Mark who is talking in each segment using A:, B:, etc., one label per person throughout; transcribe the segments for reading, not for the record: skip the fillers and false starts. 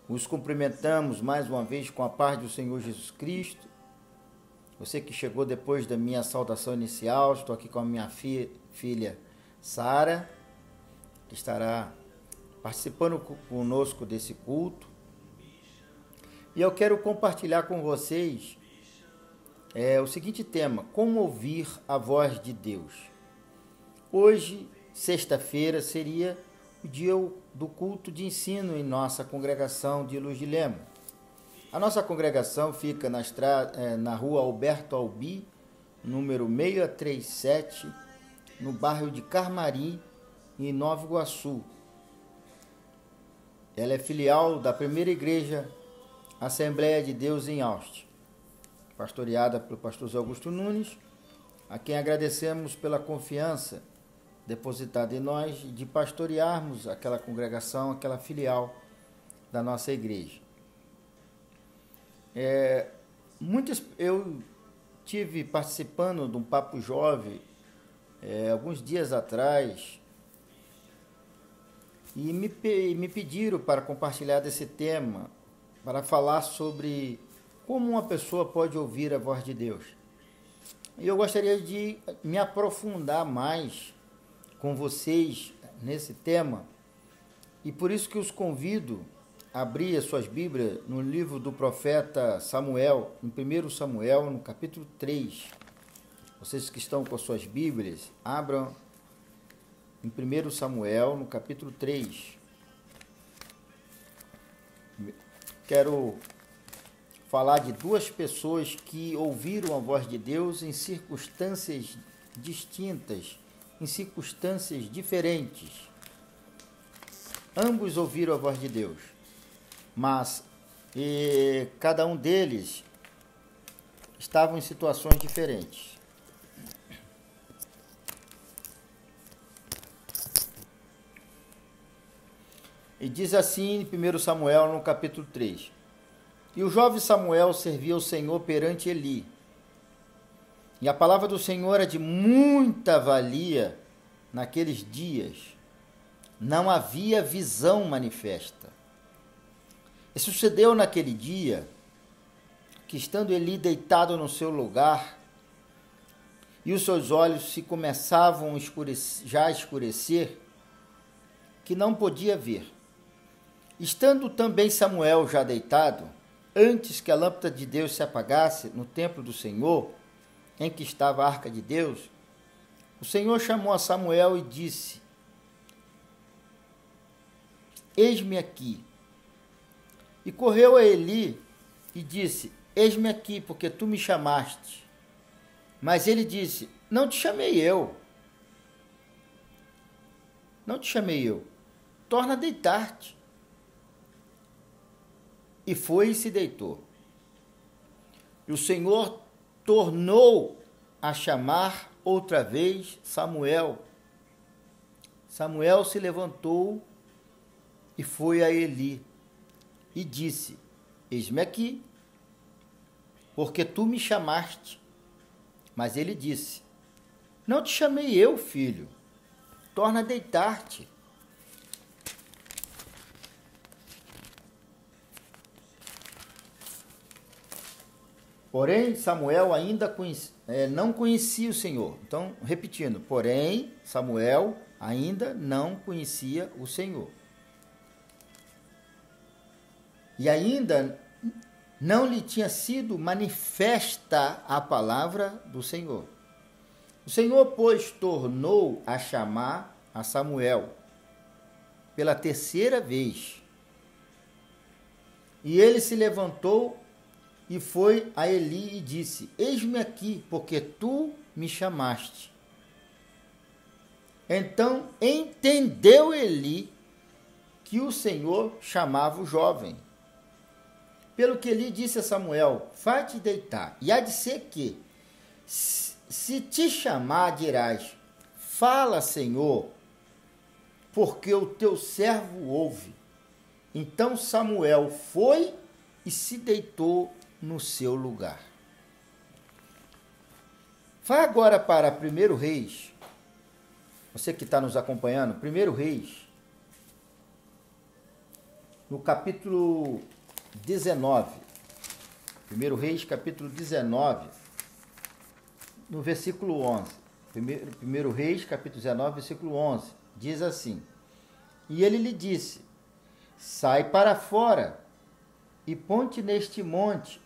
A: Os cumprimentamos mais uma vez com a paz do Senhor Jesus Cristo. Você que chegou depois da minha saudação inicial, estou aqui com a minha filha Sara, que estará participando conosco desse culto. E eu quero compartilhar com vocês o seguinte tema: como ouvir a voz de Deus. Hoje, sexta-feira, seria o dia do culto de ensino em nossa congregação de Luz de Lemos. A nossa congregação fica na rua Alberto Albi, número 637, no bairro de Carmari, em Nova Iguaçu. Ela é filial da primeira igreja Assembleia de Deus em Austin, pastoreada pelo pastor Zé Augusto Nunes, a quem agradecemos pela confiança depositada em nós de pastorearmos aquela congregação, aquela filial da nossa igreja. Eu tive participando de um papo jovem alguns dias atrás e me pediram para compartilhar desse tema, para falar sobre como uma pessoa pode ouvir a voz de Deus. E eu gostaria de me aprofundar mais com vocês nesse tema, e por isso que os convido a abrir as suas Bíblias no livro do profeta Samuel, em 1 Samuel, no capítulo 3. Vocês que estão com as suas Bíblias, abram em 1 Samuel, no capítulo 3. Quero falar de duas pessoas que ouviram a voz de Deus em circunstâncias distintas, em circunstâncias diferentes. Ambos ouviram a voz de Deus, mas cada um deles estavam em situações diferentes. E diz assim em 1 Samuel, no capítulo 3. E o jovem Samuel servia ao Senhor perante Eli. E a palavra do Senhor era de muita valia naqueles dias. Não havia visão manifesta. E sucedeu naquele dia que, estando Eli deitado no seu lugar, e os seus olhos se começavam já a escurecer, que não podia ver. Estando também Samuel já deitado, antes que a lâmpada de Deus se apagasse no templo do Senhor, em que estava a arca de Deus, o Senhor chamou a Samuel e disse: Eis-me aqui. E correu a Eli e disse: Eis-me aqui, porque tu me chamaste. Mas ele disse: Não te chamei eu. Não te chamei eu. Torna a deitar-te. E foi e se deitou. E o Senhor tornou a chamar outra vez Samuel. Samuel se levantou e foi a Eli e disse: Eis-me aqui, porque tu me chamaste. Mas ele disse: Não te chamei eu, filho. Torna a deitar-te. Porém, Samuel ainda não conhecia o Senhor. Então, repetindo, porém, Samuel ainda não conhecia o Senhor. E ainda não lhe tinha sido manifesta a palavra do Senhor. O Senhor, pois, tornou a chamar a Samuel pela terceira vez. E ele se levantou e foi a Eli e disse: Eis-me aqui, porque tu me chamaste. Então entendeu Eli que o Senhor chamava o jovem. Pelo que Eli disse a Samuel: Vai-te deitar, e há de ser que, se te chamar, dirás: Fala, Senhor, porque o teu servo ouve. Então Samuel foi e se deitou no seu lugar. Vai agora para 1 Reis. Você que está nos acompanhando, 1 Reis, no capítulo 19, 1 Reis, capítulo 19, no versículo 11. 1 Reis, capítulo 19, versículo 11, diz assim: E ele lhe disse: Sai para fora e ponte neste monte,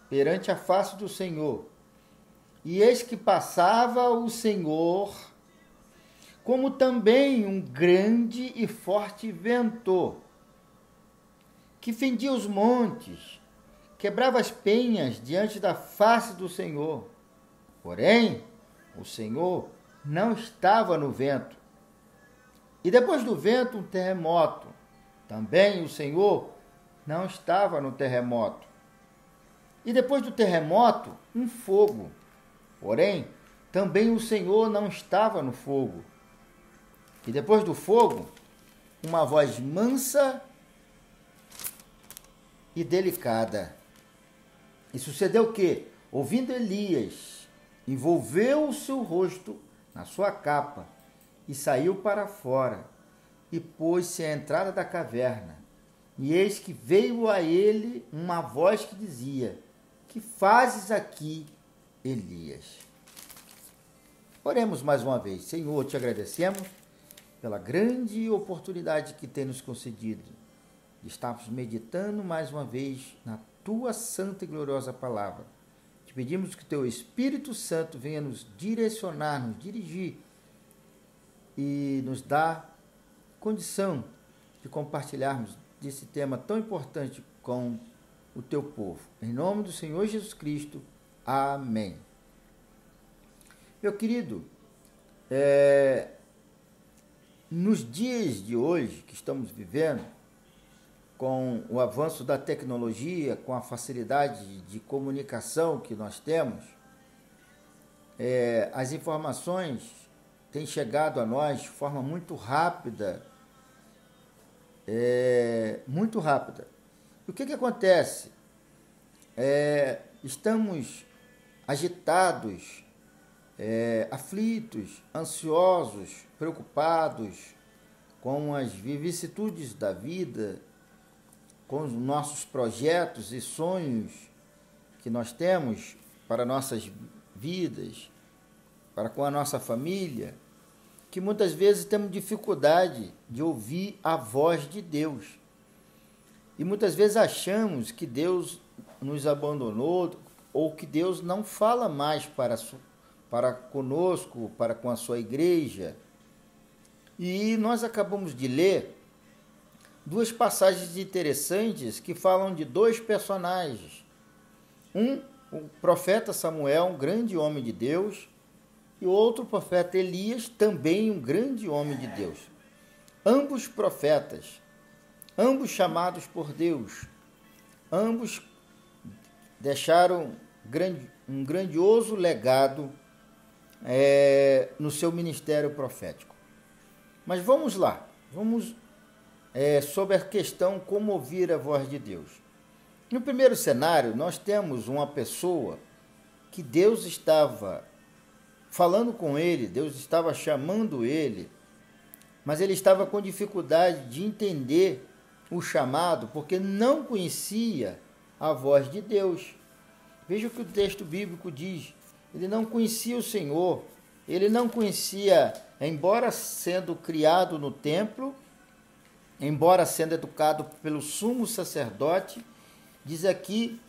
A: perante a face do Senhor. E eis que passava o Senhor, como também um grande e forte vento, que fendia os montes, quebrava as penhas diante da face do Senhor. Porém, o Senhor não estava no vento. E depois do vento, um terremoto. Também o Senhor não estava no terremoto. E depois do terremoto, um fogo. Porém, também o Senhor não estava no fogo. E depois do fogo, uma voz mansa e delicada. E sucedeu que, ouvindo Elias, envolveu o seu rosto na sua capa e saiu para fora e pôs-se à entrada da caverna. E eis que veio a ele uma voz que dizia: Que fazes aqui, Elias? Oremos mais uma vez. Senhor, te agradecemos pela grande oportunidade que tem nos concedido de estarmos meditando mais uma vez na tua santa e gloriosa palavra. Te pedimos que teu Espírito Santo venha nos direcionar, nos dirigir e nos dar condição de compartilharmos desse tema tão importante com o teu povo. Em nome do Senhor Jesus Cristo. Amém. Meu querido, nos dias de hoje que estamos vivendo, com o avanço da tecnologia, com a facilidade de comunicação que nós temos, as informações têm chegado a nós de forma muito rápida. Muito rápida. E o que acontece? Estamos agitados, aflitos, ansiosos, preocupados com as vicissitudes da vida, com os nossos projetos e sonhos que nós temos para nossas vidas, para com a nossa família, que muitas vezes temos dificuldade de ouvir a voz de Deus. E muitas vezes achamos que Deus nos abandonou ou que Deus não fala mais para conosco, para com a sua igreja. E nós acabamos de ler duas passagens interessantes que falam de dois personagens. O profeta Samuel, um grande homem de Deus, e outro profeta Elias, também um grande homem de Deus. Ambos profetas, ambos chamados por Deus, ambos deixaram um grandioso legado no seu ministério profético. Mas vamos lá, sobre a questão como ouvir a voz de Deus. No primeiro cenário, nós temos uma pessoa que Deus estava falando com ele, Deus estava chamando ele, mas ele estava com dificuldade de entender o chamado, porque não conhecia a voz de Deus. Veja o que o texto bíblico diz. Ele não conhecia o Senhor, ele não conhecia, embora sendo criado no templo, embora sendo educado pelo sumo sacerdote, diz aqui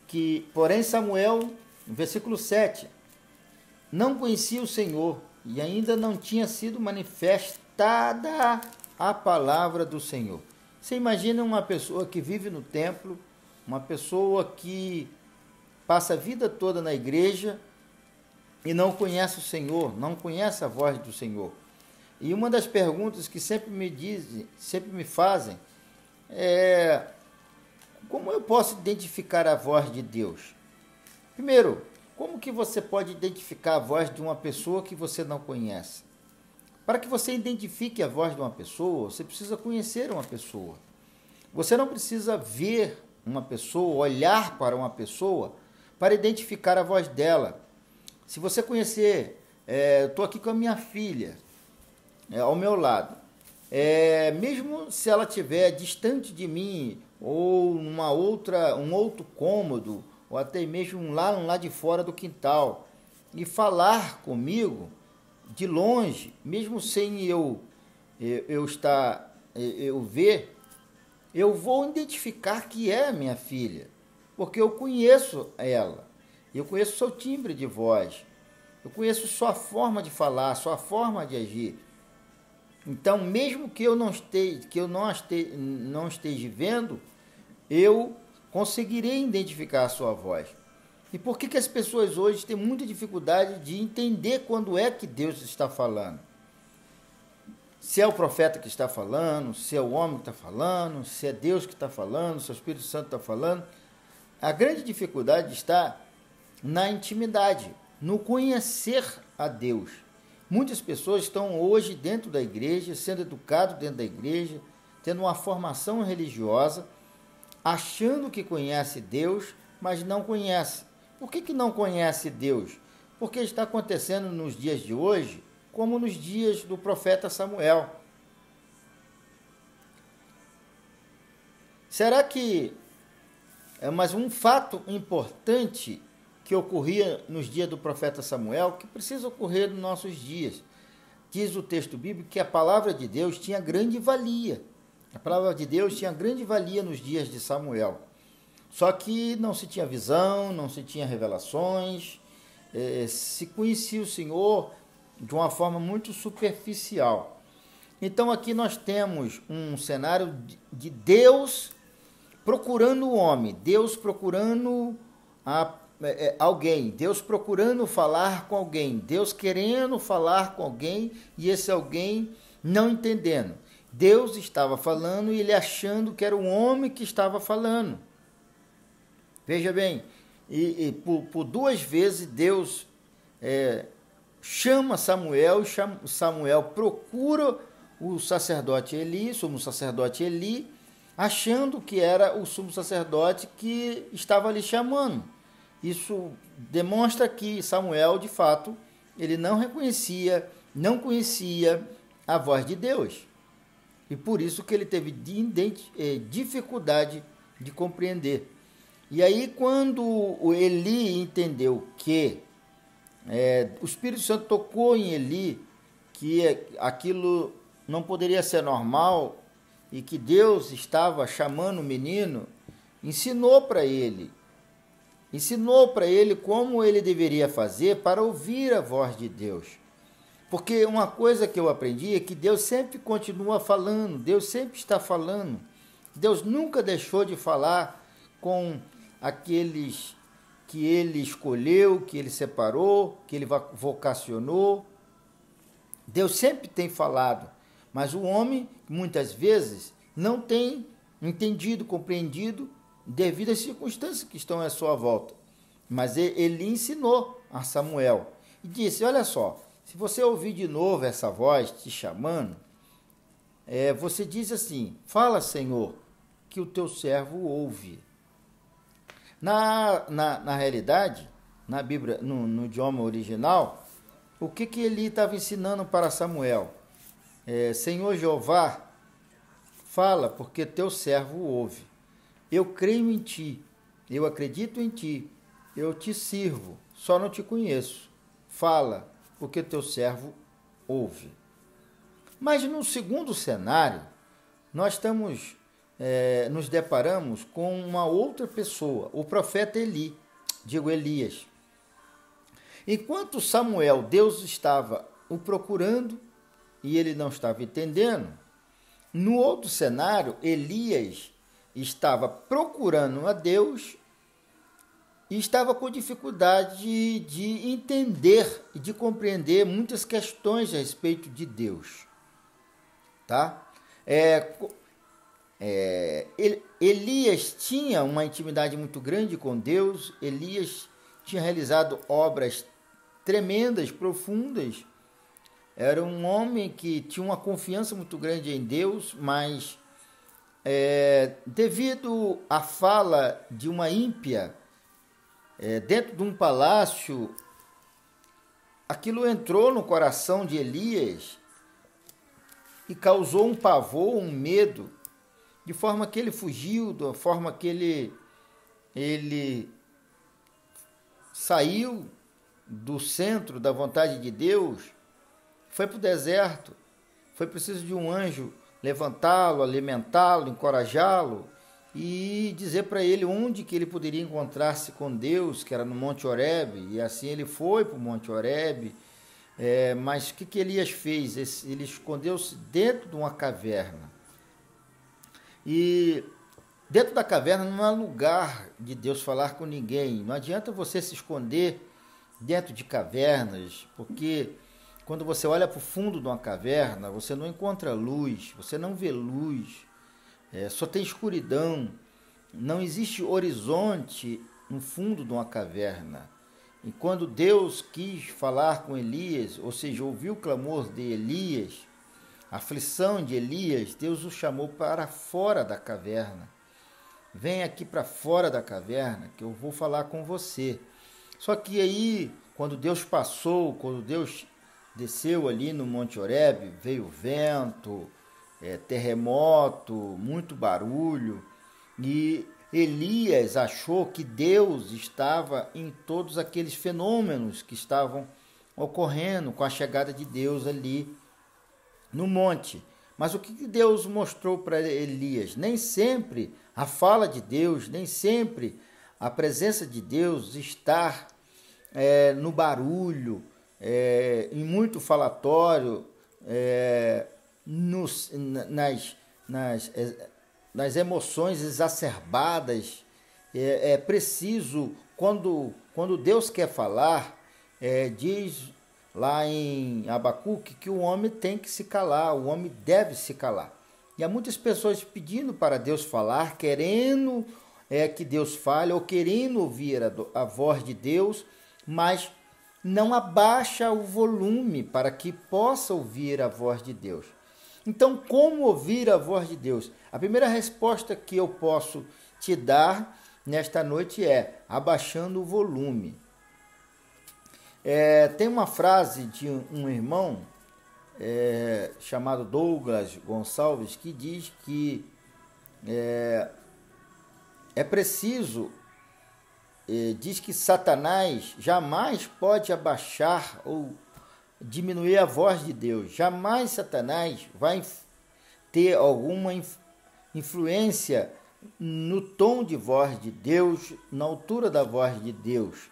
A: que, porém, Samuel, no versículo 7, não conhecia o Senhor e ainda não tinha sido manifestada a palavra do Senhor. Você imagina uma pessoa que vive no templo, uma pessoa que passa a vida toda na igreja e não conhece o Senhor, não conhece a voz do Senhor. E uma das perguntas que sempre me fazem é: como eu posso identificar a voz de Deus? Primeiro, como que você pode identificar a voz de uma pessoa que você não conhece? Para que você identifique a voz de uma pessoa, você precisa conhecer uma pessoa. Você não precisa ver uma pessoa, olhar para uma pessoa para identificar a voz dela. Se você conhecer, eu estou aqui com a minha filha, ao meu lado, mesmo se ela estiver distante de mim, ou um outro cômodo, ou até mesmo lá de fora do quintal, e falar comigo de longe, mesmo sem eu ver, eu vou identificar que é minha filha, porque eu conheço ela, eu conheço seu timbre de voz, eu conheço sua forma de falar, sua forma de agir. Então, mesmo que eu não esteja vendo, eu conseguirei identificar a sua voz. E por que as pessoas hoje têm muita dificuldade de entender quando é que Deus está falando? Se é o profeta que está falando, se é o homem que está falando, se é Deus que está falando, se é o Espírito Santo está falando. A grande dificuldade está na intimidade, no conhecer a Deus. Muitas pessoas estão hoje dentro da igreja, sendo educados dentro da igreja, tendo uma formação religiosa, achando que conhece Deus, mas não conhece. Por que não conhece Deus? Porque está acontecendo nos dias de hoje, como nos dias do profeta Samuel. Será que mas um fato importante que ocorria nos dias do profeta Samuel, que precisa ocorrer nos nossos dias. Diz o texto bíblico que a palavra de Deus tinha grande valia. A palavra de Deus tinha grande valia nos dias de Samuel. Só que não se tinha visão, não se tinha revelações, se conhecia o Senhor de uma forma muito superficial. Então aqui nós temos um cenário de Deus procurando o homem, Deus procurando alguém, Deus procurando falar com alguém, Deus querendo falar com alguém e esse alguém não entendendo. Deus estava falando e ele achando que era o homem que estava falando. Veja bem, por duas vezes Deus chama Samuel, e Samuel procura o sacerdote Eli, sumo sacerdote Eli, achando que era o sumo sacerdote que estava ali chamando. Isso demonstra que Samuel, de fato, ele não conhecia a voz de Deus. E por isso que ele teve dificuldade de compreender. E aí, quando o Eli entendeu que o Espírito Santo tocou em Eli, que aquilo não poderia ser normal e que Deus estava chamando o menino, ensinou para ele como ele deveria fazer para ouvir a voz de Deus. Porque uma coisa que eu aprendi é que Deus sempre continua falando, Deus sempre está falando. Deus nunca deixou de falar com aqueles que ele escolheu, que ele separou, que ele vocacionou. Deus sempre tem falado, mas o homem, muitas vezes, não tem entendido, compreendido, devido às circunstâncias que estão à sua volta. Mas ele ensinou a Samuel e disse, olha só, se você ouvir de novo essa voz te chamando, você diz assim, fala, Senhor, que o teu servo ouve. Na realidade, na Bíblia, no idioma original, o que ele estava ensinando para Samuel? Senhor Jeová, fala, porque teu servo ouve. Eu creio em ti, eu acredito em ti, eu te sirvo, só não te conheço. Fala, porque teu servo ouve. Mas no segundo cenário, nós nos deparamos com uma outra pessoa, o profeta Elias. Enquanto Samuel, Deus estava o procurando e ele não estava entendendo, no outro cenário, Elias estava procurando a Deus e estava com dificuldade de entender e de compreender muitas questões a respeito de Deus. Tá? Elias tinha uma intimidade muito grande com Deus, Elias tinha realizado obras tremendas, profundas, era um homem que tinha uma confiança muito grande em Deus, mas devido à fala de uma ímpia dentro de um palácio, aquilo entrou no coração de Elias e causou um pavor, um medo, de forma que ele fugiu, da forma que ele saiu do centro da vontade de Deus, foi para o deserto. Foi preciso de um anjo levantá-lo, alimentá-lo, encorajá-lo e dizer para ele onde que ele poderia encontrar-se com Deus, que era no Monte Horebe. E assim ele foi para o Monte Horebe. Mas o que Elias fez? Ele escondeu-se dentro de uma caverna. E dentro da caverna não há lugar de Deus falar com ninguém. Não adianta você se esconder dentro de cavernas, porque quando você olha para o fundo de uma caverna, você não encontra luz, você não vê luz, só tem escuridão, não existe horizonte no fundo de uma caverna. E quando Deus quis falar com Elias, ou seja, ouviu o clamor de Elias, a aflição de Elias, Deus o chamou para fora da caverna. Vem aqui para fora da caverna que eu vou falar com você. Só que aí, quando Deus passou, quando Deus desceu ali no Monte Horebe, veio vento, terremoto, muito barulho, e Elias achou que Deus estava em todos aqueles fenômenos que estavam ocorrendo com a chegada de Deus ali no monte. Mas o que Deus mostrou para Elias? Nem sempre a fala de Deus, nem sempre a presença de Deus está no barulho, em muito falatório, nas emoções exacerbadas. É preciso, quando Deus quer falar, diz lá em Abacuque que o homem tem que se calar, o homem deve se calar. E há muitas pessoas pedindo para Deus falar, querendo que Deus fale, ou querendo ouvir a voz de Deus, mas não abaixa o volume para que possa ouvir a voz de Deus. Então, como ouvir a voz de Deus? A primeira resposta que eu posso te dar nesta noite é abaixando o volume. Tem uma frase de um irmão chamado Douglas Gonçalves que diz que é preciso, diz que Satanás jamais pode abaixar ou diminuir a voz de Deus. Jamais Satanás vai ter alguma influência no tom de voz de Deus, na altura da voz de Deus.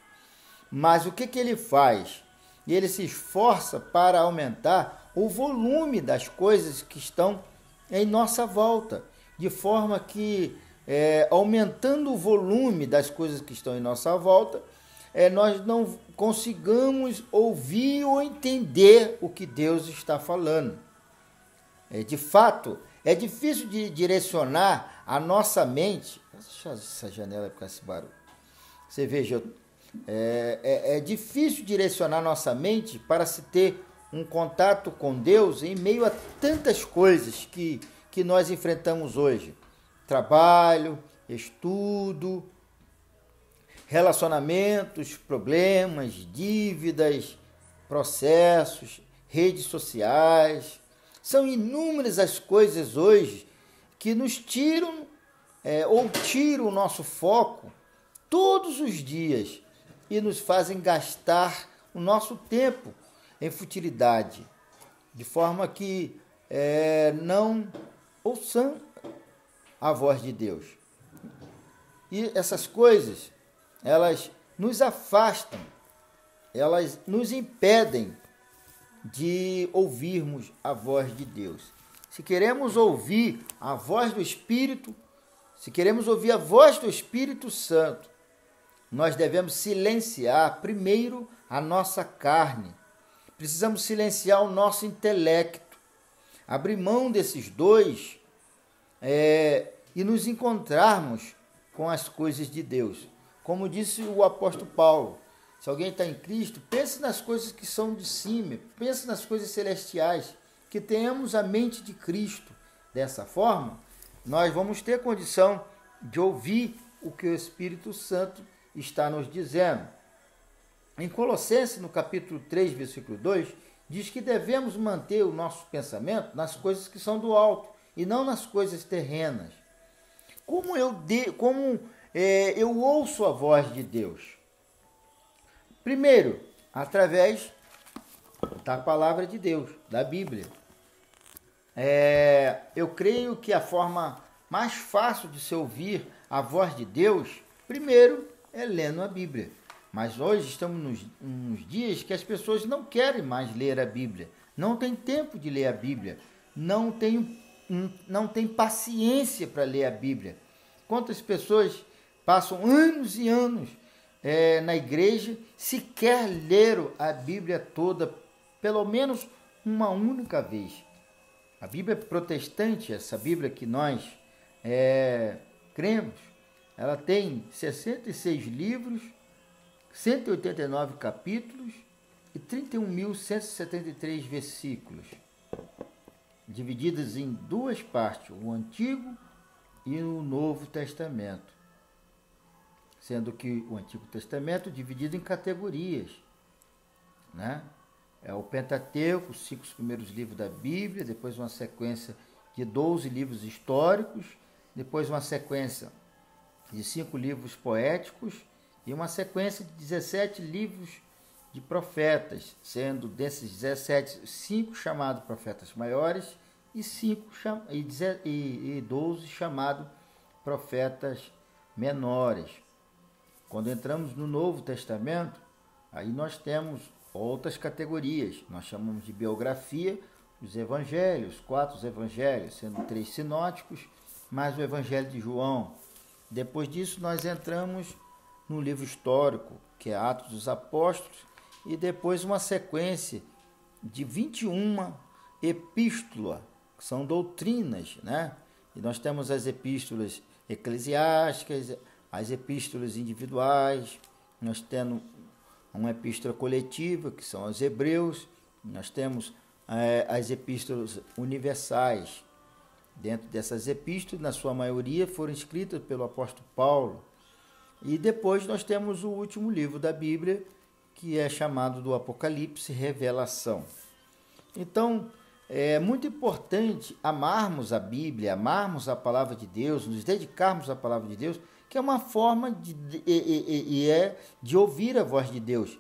A: Mas o que ele faz? Ele se esforça para aumentar o volume das coisas que estão em nossa volta, de forma que, aumentando o volume das coisas que estão em nossa volta, nós não consigamos ouvir ou entender o que Deus está falando. De fato, é difícil de direcionar a nossa mente. Deixa essa janela para esse barulho. Você veja, é difícil direcionar nossa mente para se ter um contato com Deus em meio a tantas coisas que nós enfrentamos hoje. Trabalho, estudo, relacionamentos, problemas, dívidas, processos, redes sociais. São inúmeras as coisas hoje que nos tiram ou tiram o nosso foco todos os dias e nos fazem gastar o nosso tempo em futilidade, de forma que não ouçam a voz de Deus. E essas coisas, elas nos afastam, elas nos impedem de ouvirmos a voz de Deus. Se queremos ouvir a voz do Espírito, se queremos ouvir a voz do Espírito Santo, nós devemos silenciar primeiro a nossa carne. Precisamos silenciar o nosso intelecto, abrir mão desses dois e nos encontrarmos com as coisas de Deus. Como disse o apóstolo Paulo, se alguém está em Cristo, pense nas coisas que são de cima, pense nas coisas celestiais, que tenhamos a mente de Cristo. Dessa forma, nós vamos ter condição de ouvir o que o Espírito Santo está nos dizendo. Em Colossenses, no capítulo 3, versículo 2, diz que devemos manter o nosso pensamento nas coisas que são do alto e não nas coisas terrenas. Como eu ouço a voz de Deus? Primeiro, através da palavra de Deus, da Bíblia. Eu creio que a forma mais fácil de se ouvir a voz de Deus, primeiro, é lendo a Bíblia. Mas hoje estamos nos dias que as pessoas não querem mais ler a Bíblia, não tem tempo de ler a Bíblia, não tem paciência para ler a Bíblia. Quantas pessoas passam anos e anos na igreja, sequer leram a Bíblia toda, pelo menos uma única vez. A Bíblia protestante, essa Bíblia que nós cremos, ela tem 66 livros, 189 capítulos e 31.173 versículos, divididos em duas partes, o Antigo e o Novo Testamento, sendo que o Antigo Testamento é dividido em categorias, né? É o Pentateuco, os 5 primeiros livros da Bíblia, depois uma sequência de 12 livros históricos, depois uma sequência de 5 livros poéticos e uma sequência de 17 livros de profetas, sendo desses 17, 5 chamados profetas maiores e 12 chamados profetas menores. Quando entramos no Novo Testamento, aí nós temos outras categorias. Nós chamamos de biografia os evangelhos, 4 evangelhos, sendo 3 sinóticos, mais o Evangelho de João. Depois disso, nós entramos no livro histórico, que é Atos dos Apóstolos, e depois uma sequência de 21 epístolas, que são doutrinas, né? E nós temos as epístolas eclesiásticas, as epístolas individuais, nós temos uma epístola coletiva, que são os Hebreus, nós temos as epístolas universais. Dentro dessas epístolas, na sua maioria, foram escritas pelo apóstolo Paulo. E depois nós temos o último livro da Bíblia, que é chamado do Apocalipse, Revelação. Então, é muito importante amarmos a Bíblia, amarmos a palavra de Deus, nos dedicarmos à palavra de Deus, que é uma forma de ouvir a voz de Deus.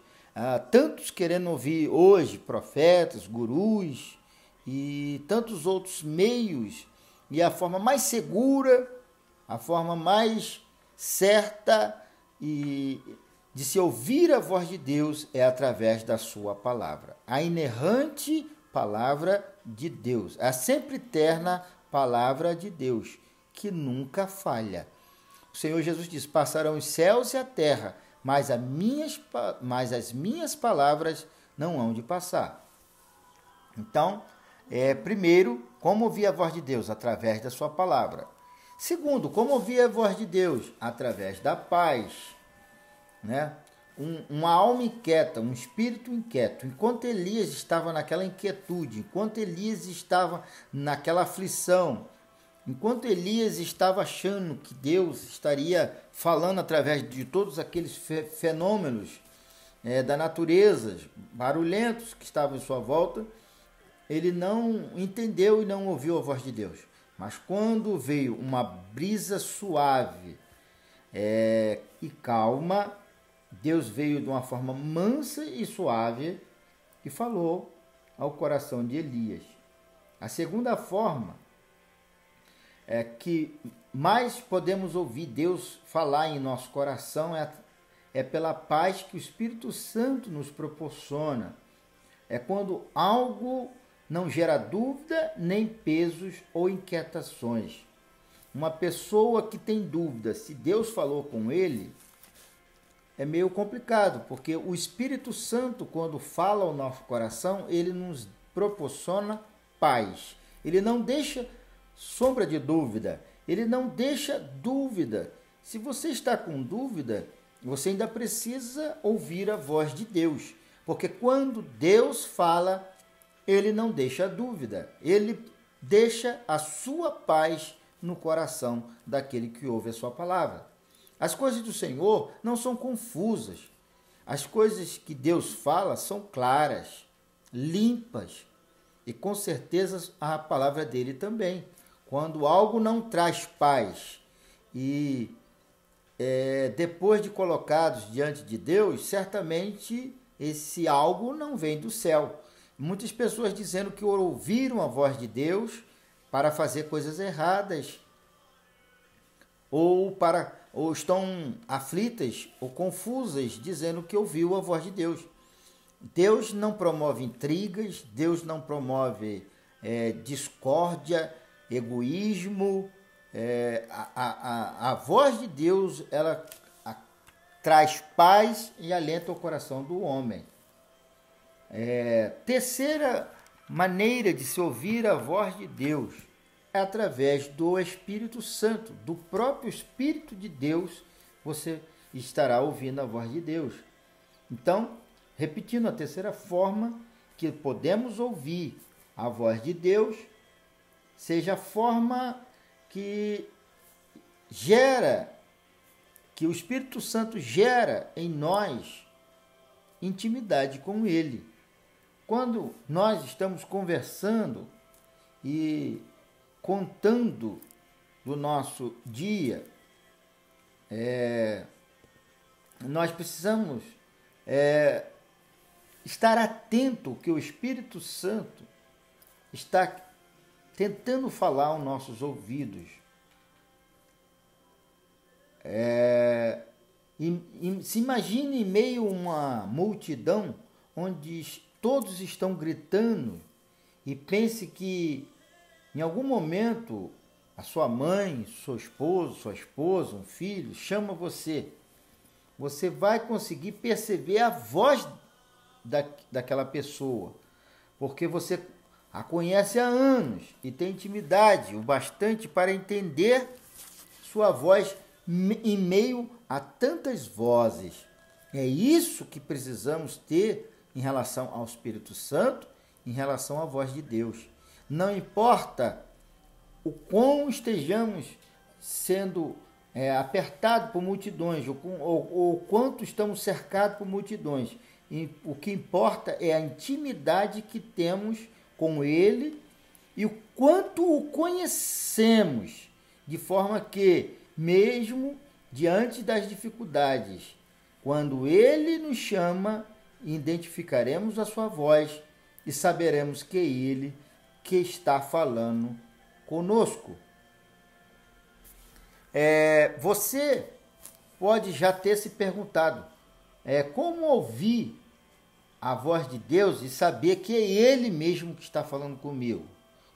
A: Tantos querendo ouvir hoje profetas, gurus e tantos outros meios, e a forma mais segura, a forma mais certa de se ouvir a voz de Deus é através da sua palavra. A inerrante palavra de Deus, a sempre eterna palavra de Deus, que nunca falha. O Senhor Jesus diz: passarão os céus e a terra, mas as minhas palavras não hão de passar. Então, primeiro, como ouvir a voz de Deus? Através da sua palavra. Segundo, como ouvir a voz de Deus? Através da paz, né? Uma alma inquieta, um espírito inquieto. Enquanto Elias estava naquela inquietude, enquanto Elias estava naquela aflição, enquanto Elias estava achando que Deus estaria falando através de todos aqueles fenômenos da natureza, barulhentos que estavam em sua volta, ele não entendeu e não ouviu a voz de Deus. Mas quando veio uma brisa suave e calma, Deus veio de uma forma mansa e suave e falou ao coração de Elias. A segunda forma que mais podemos ouvir Deus falar em nosso coração é pela paz que o Espírito Santo nos proporciona. É quando algo não gera dúvida, nem pesos ou inquietações. Uma pessoa que tem dúvida se Deus falou com ele, é meio complicado, porque o Espírito Santo, quando fala ao nosso coração, ele nos proporciona paz. Ele não deixa sombra de dúvida, ele não deixa dúvida. Se você está com dúvida, você ainda precisa ouvir a voz de Deus, porque quando Deus fala, ele não deixa dúvida, ele deixa a sua paz no coração daquele que ouve a sua palavra. As coisas do Senhor não são confusas. As coisas que Deus fala são claras. limpas. E com certeza a palavra dele também. Quando algo não traz paz e depois de colocados diante de Deus, certamente esse algo não vem do céu. Muitas pessoas dizendo que ouviram a voz de Deus para fazer coisas erradas, ou estão aflitas ou confusas, dizendo que ouviu a voz de Deus. Deus não promove intrigas, Deus não promove discórdia, egoísmo. A voz de Deus, ela traz paz e alenta o coração do homem. Terceira maneira de se ouvir a voz de Deus é através do Espírito Santo, do próprio Espírito de Deus, você estará ouvindo a voz de Deus. Então, repetindo, a terceira forma que podemos ouvir a voz de Deus, seja a forma que o Espírito Santo gera em nós intimidade com Ele. Quando nós estamos conversando e contando do nosso dia, nós precisamos estar atento que o Espírito Santo está tentando falar aos nossos ouvidos. Se imagine em meio a uma multidão onde todos estão gritando e pense que em algum momento a sua mãe, sua esposa, um filho chama você. Você vai conseguir perceber a voz daquela pessoa, porque você a conhece há anos e tem intimidade o bastante para entender sua voz em meio a tantas vozes. É isso que precisamos ter em relação ao Espírito Santo, em relação à voz de Deus. Não importa o quão estejamos sendo apertados por multidões ou quanto estamos cercados por multidões. E o que importa é a intimidade que temos com Ele e o quanto o conhecemos, de forma que, mesmo diante das dificuldades, quando Ele nos chama, identificaremos a sua voz e saberemos que é Ele que está falando conosco. Você pode já ter se perguntado como ouvir a voz de Deus e saber que é Ele mesmo que está falando comigo?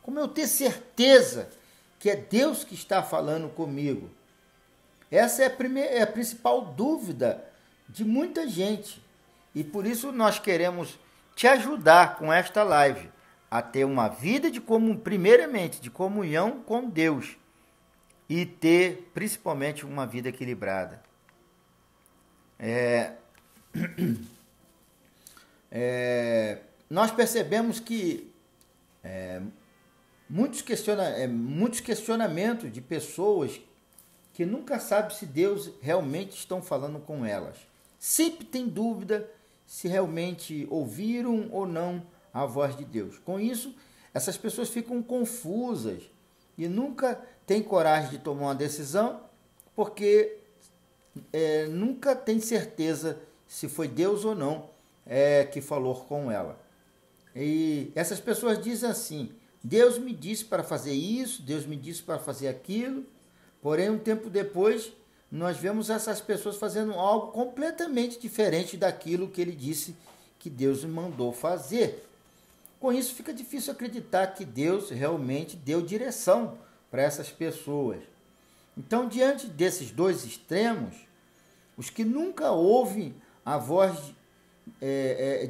A: Como eu ter certeza que é Deus que está falando comigo? Essa é a principal dúvida de muita gente. E por isso nós queremos te ajudar com esta live a ter uma vida primeiramente, de comunhão com Deus e ter principalmente uma vida equilibrada. Nós percebemos que muitos questionamentos de pessoas que nunca sabem se Deus realmente está falando com elas. Sempre tem dúvida se realmente ouviram ou não a voz de Deus. Com isso, essas pessoas ficam confusas e nunca têm coragem de tomar uma decisão, porque nunca tem certeza se foi Deus ou não que falou com ela. E essas pessoas dizem assim: Deus me disse para fazer isso, Deus me disse para fazer aquilo. Porém, um tempo depois, nós vemos essas pessoas fazendo algo completamente diferente daquilo que ele disse que Deus mandou fazer. Com isso, fica difícil acreditar que Deus realmente deu direção para essas pessoas. Então, diante desses dois extremos, os que nunca ouvem a voz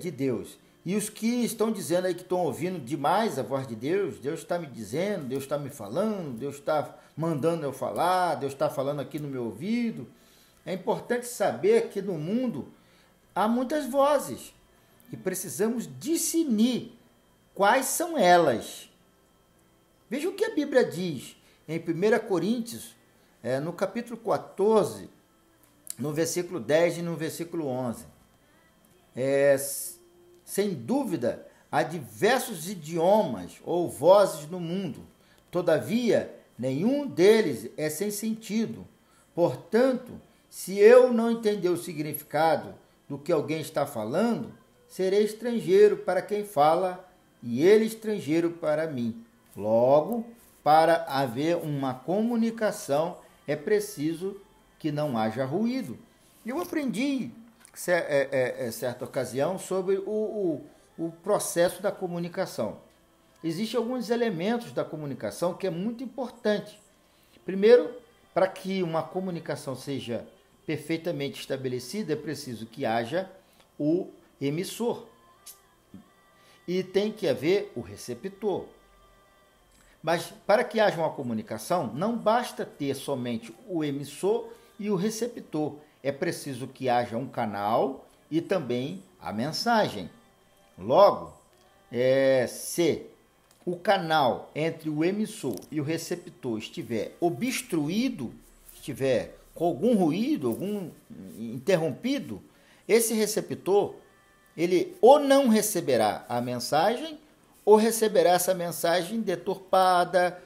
A: de Deus e os que estão dizendo aí que estão ouvindo demais a voz de Deus, Deus está me dizendo, Deus está me falando, Deus está mandando eu falar, Deus está falando aqui no meu ouvido. É importante saber que no mundo há muitas vozes e precisamos discernir quais são elas. Veja o que a Bíblia diz em 1 Coríntios, no capítulo 14, no versículo 10 e no versículo 11. Sem dúvida, há diversos idiomas ou vozes no mundo. Todavia, nenhum deles é sem sentido. Portanto, se eu não entender o significado do que alguém está falando, serei estrangeiro para quem fala e ele estrangeiro para mim. Logo, para haver uma comunicação, é preciso que não haja ruído. Eu aprendi, certa ocasião, sobre o processo da comunicação. Existem alguns elementos da comunicação que é muito importante. Primeiro, para que uma comunicação seja perfeitamente estabelecida, é preciso que haja o emissor e tem que haver o receptor. Mas para que haja uma comunicação, não basta ter somente o emissor e o receptor. É preciso que haja um canal e também a mensagem. Logo, se o canal entre o emissor e o receptor estiver obstruído, estiver com algum ruído, algum interrompido, esse receptor, ele ou não receberá a mensagem, ou receberá essa mensagem deturpada,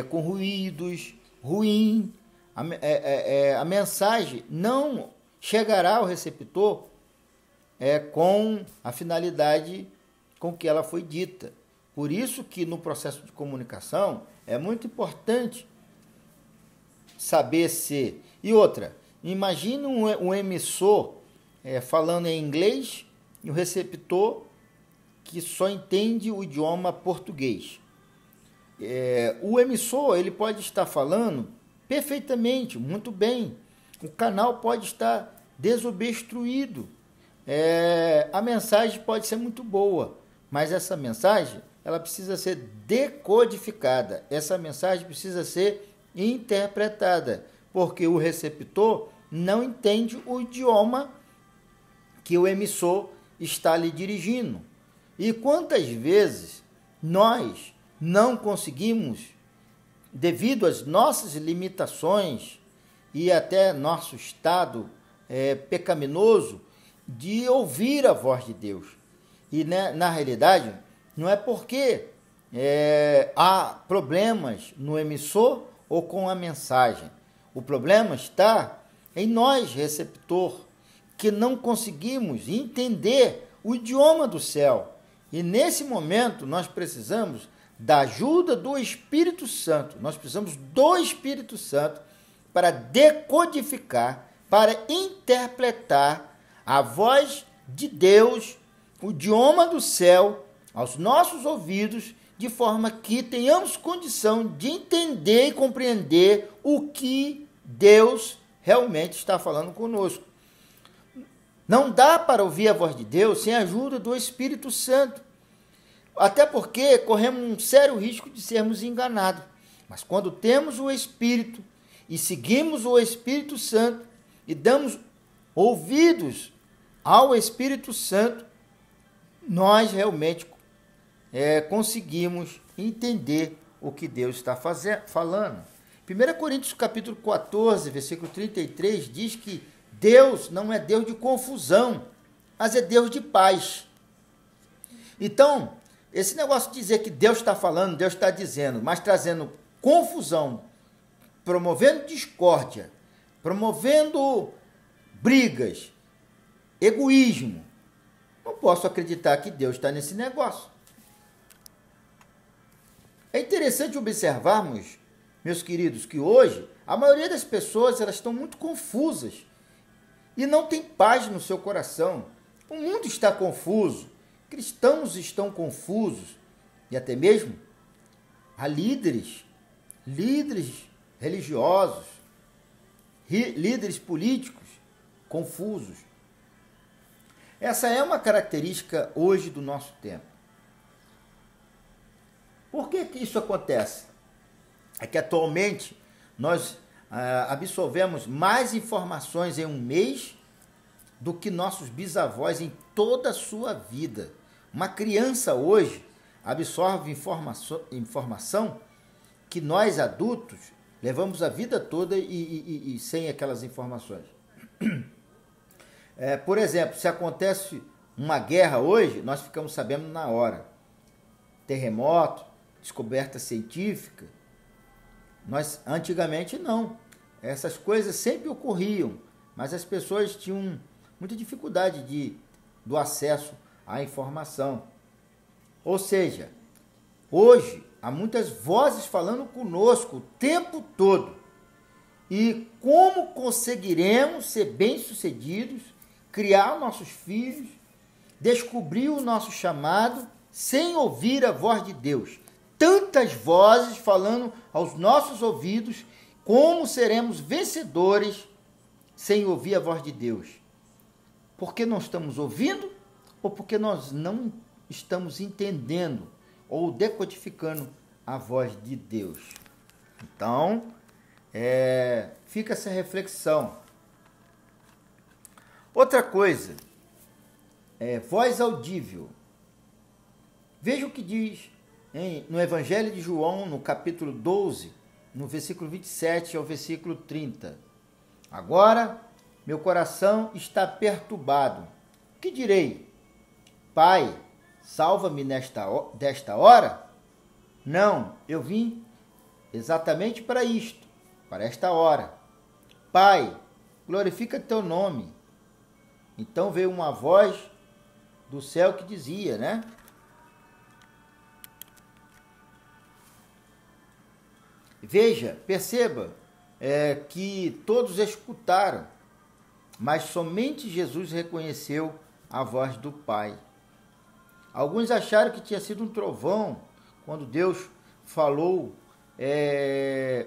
A: com ruídos, ruim. A mensagem não chegará ao receptor com a finalidade com que ela foi dita. Por isso que no processo de comunicação é muito importante saber se... E outra, imagine um emissor falando em inglês e o receptor que só entende o idioma português. O emissor ele pode estar falando perfeitamente, muito bem. O canal pode estar desobstruído. A mensagem pode ser muito boa, mas essa mensagem ela precisa ser decodificada. Essa mensagem precisa ser interpretada, porque o receptor não entende o idioma que o emissor está lhe dirigindo. E quantas vezes nós não conseguimos, devido às nossas limitações e até nosso estado pecaminoso, de ouvir a voz de Deus. E na realidade, não é porque há problemas no emissor ou com a mensagem. O problema está em nós, receptor, que não conseguimos entender o idioma do céu. E nesse momento nós precisamos da ajuda do Espírito Santo. Nós precisamos do Espírito Santo para decodificar, para interpretar a voz de Deus, o idioma do céu, aos nossos ouvidos, de forma que tenhamos condição de entender e compreender o que Deus realmente está falando conosco. Não dá para ouvir a voz de Deus sem a ajuda do Espírito Santo. Até porque corremos um sério risco de sermos enganados. Mas quando temos o Espírito e seguimos o Espírito Santo e damos ouvidos ao Espírito Santo, nós realmente conseguimos entender o que Deus está falando. 1 Coríntios capítulo 14, versículo 33, diz que Deus não é Deus de confusão, mas é Deus de paz. Então, esse negócio de dizer que Deus está falando, Deus está dizendo, mas trazendo confusão, promovendo discórdia, promovendo brigas, egoísmo, não posso acreditar que Deus está nesse negócio. É interessante observarmos, meus queridos, que hoje a maioria das pessoas elas estão muito confusas e não tem paz no seu coração. O mundo está confuso, cristãos estão confusos e até mesmo há líderes religiosos, líderes políticos confusos. Essa é uma característica hoje do nosso tempo. Por que isso acontece? É que atualmente nós absorvemos mais informações em um mês do que nossos bisavós em toda a sua vida. Uma criança hoje absorve informação que nós adultos levamos a vida toda e sem aquelas informações. Por exemplo, se acontece uma guerra hoje, nós ficamos sabendo na hora. terremoto, descoberta científica. Nós, antigamente, não. Essas coisas sempre ocorriam, mas as pessoas tinham muita dificuldade do acesso à informação. Ou seja, hoje há muitas vozes falando conosco o tempo todo. E como conseguiremos ser bem-sucedidos, criar nossos filhos, descobrir o nosso chamado sem ouvir a voz de Deus? Tantas vozes falando aos nossos ouvidos. Como seremos vencedores sem ouvir a voz de Deus? Porque não estamos ouvindo ou porque nós não estamos entendendo ou decodificando a voz de Deus? Então, fica essa reflexão. Outra coisa, voz audível. Veja o que diz no Evangelho de João, no capítulo 12, no versículo 27 ao versículo 30. Agora, meu coração está perturbado. Que direi? Pai, salva-me desta hora? Não, eu vim exatamente para isto, para esta hora. Pai, glorifica teu nome. Então veio uma voz do céu que dizia, né? Veja, perceba que todos escutaram, mas somente Jesus reconheceu a voz do Pai. Alguns acharam que tinha sido um trovão quando Deus falou.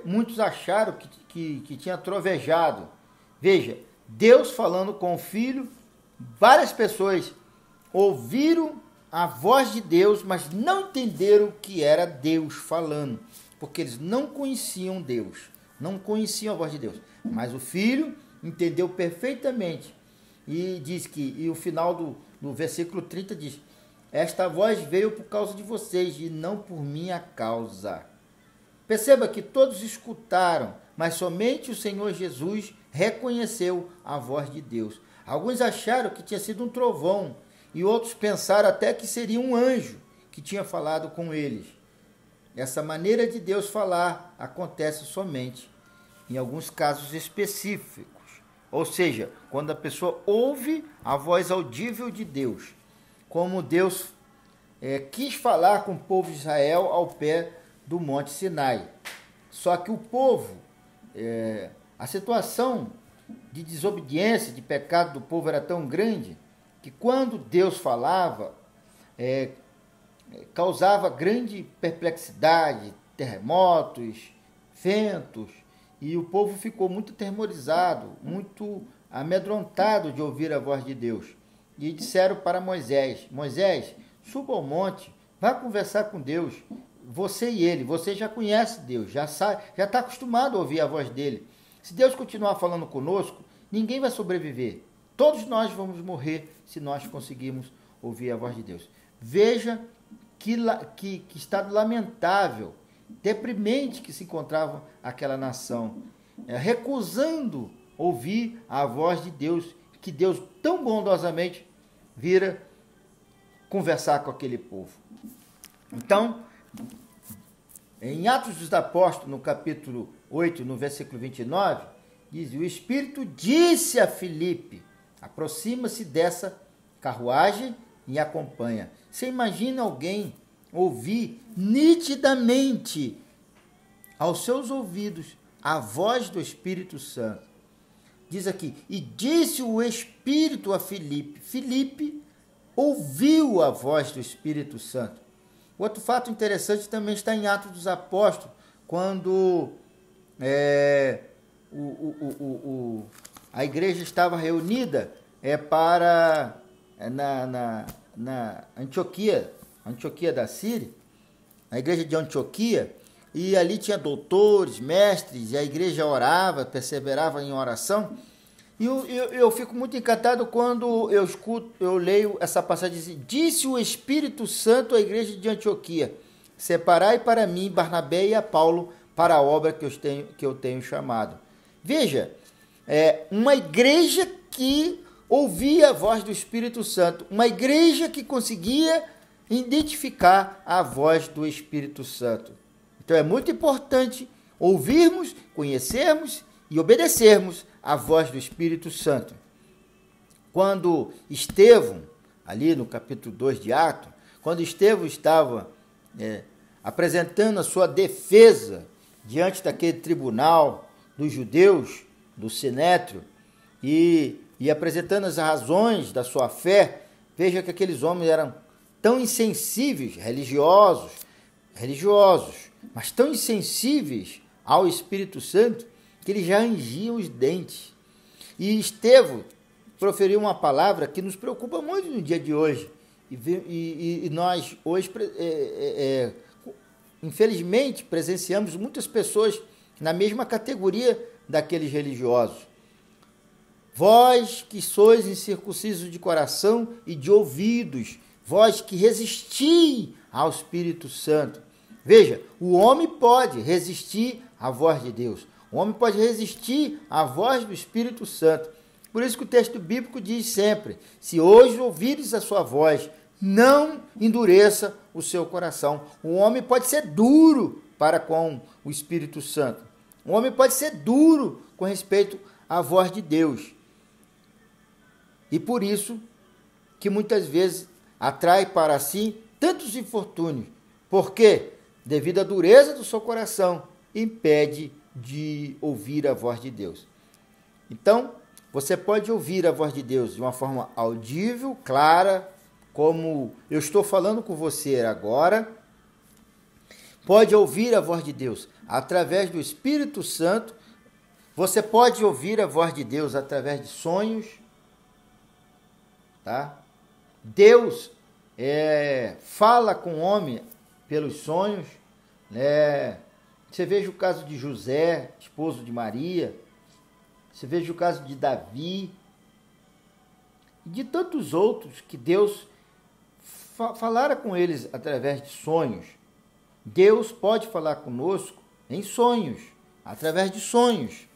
A: Muitos acharam que tinha trovejado. Veja, Deus falando com o Filho, várias pessoas ouviram a voz de Deus, mas não entenderam que era Deus falando, porque eles não conheciam Deus, não conheciam a voz de Deus. Mas o Filho entendeu perfeitamente e diz e o final do versículo 30 diz: esta voz veio por causa de vocês e não por minha causa. Perceba que todos escutaram, mas somente o Senhor Jesus reconheceu a voz de Deus. Alguns acharam que tinha sido um trovão e outros pensaram até que seria um anjo que tinha falado com eles. Essa maneira de Deus falar acontece somente em alguns casos específicos. Ou seja, quando a pessoa ouve a voz audível de Deus, como Deus quis falar com o povo de Israel ao pé do Monte Sinai. Só que o povo, a situação de desobediência, de pecado do povo era tão grande, que quando Deus falava, causava grande perplexidade, terremotos, ventos, e o povo ficou muito atemorizado, muito amedrontado de ouvir a voz de Deus. E disseram para Moisés: Moisés, suba ao monte, vá conversar com Deus, você e ele, você já conhece Deus, já está acostumado a ouvir a voz dele. Se Deus continuar falando conosco, ninguém vai sobreviver. Todos nós vamos morrer se nós conseguirmos ouvir a voz de Deus. Veja que estado lamentável, deprimente que se encontrava aquela nação, recusando ouvir a voz de Deus, que Deus tão bondosamente vira conversar com aquele povo. Então, em Atos dos Apóstolos, no capítulo 8, no versículo 29, diz: o Espírito disse a Filipe: aproxima-se dessa carruagem e acompanha. Você imagina alguém ouvir nitidamente aos seus ouvidos a voz do Espírito Santo? Diz aqui: e disse o Espírito a Filipe. Filipe ouviu a voz do Espírito Santo. Outro fato interessante também está em Atos dos Apóstolos, quando a igreja estava reunida na Antioquia da Síria, a igreja de Antioquia, e ali tinha doutores, mestres, e a igreja orava, perseverava em oração. E eu fico muito encantado quando eu leio essa passagem. Disse o Espírito Santo à igreja de Antioquia: separai para mim Barnabé e a Paulo para a obra que eu tenho chamado. Veja, uma igreja que ouvia a voz do Espírito Santo, uma igreja que conseguia identificar a voz do Espírito Santo. Então é muito importante ouvirmos, conhecermos e obedecermos a voz do Espírito Santo. Quando Estevão, ali no capítulo 2 de Atos, quando Estevão estava apresentando a sua defesa diante daquele tribunal dos judeus, do Sinédrio, e apresentando as razões da sua fé, veja que aqueles homens eram tão insensíveis, religiosos, mas tão insensíveis ao Espírito Santo, que eles já rangiam os dentes. E Estevão proferiu uma palavra que nos preocupa muito no dia de hoje. E nós hoje, infelizmente, presenciamos muitas pessoas na mesma categoria daqueles religiosos. Vós que sois incircuncisos de coração e de ouvidos, vós que resisti ao Espírito Santo. Veja, o homem pode resistir à voz de Deus. O homem pode resistir à voz do Espírito Santo. Por isso que o texto bíblico diz sempre: se hoje ouvires a sua voz, não endureça o seu coração. O homem pode ser duro para com o Espírito Santo. O homem pode ser duro com respeito à voz de Deus. E por isso que muitas vezes atrai para si tantos infortúnios. Porque, devido à dureza do seu coração, impede de ouvir a voz de Deus. Então, você pode ouvir a voz de Deus de uma forma audível, clara, como eu estou falando com você agora. Pode ouvir a voz de Deus através do Espírito Santo. Você pode ouvir a voz de Deus através de sonhos. Tá? Deus fala com o homem pelos sonhos. Você veja o caso de José, esposo de Maria. Você veja o caso de Davi. E de tantos outros que Deus falara com eles através de sonhos. Deus pode falar conosco em sonhos, através de sonhos.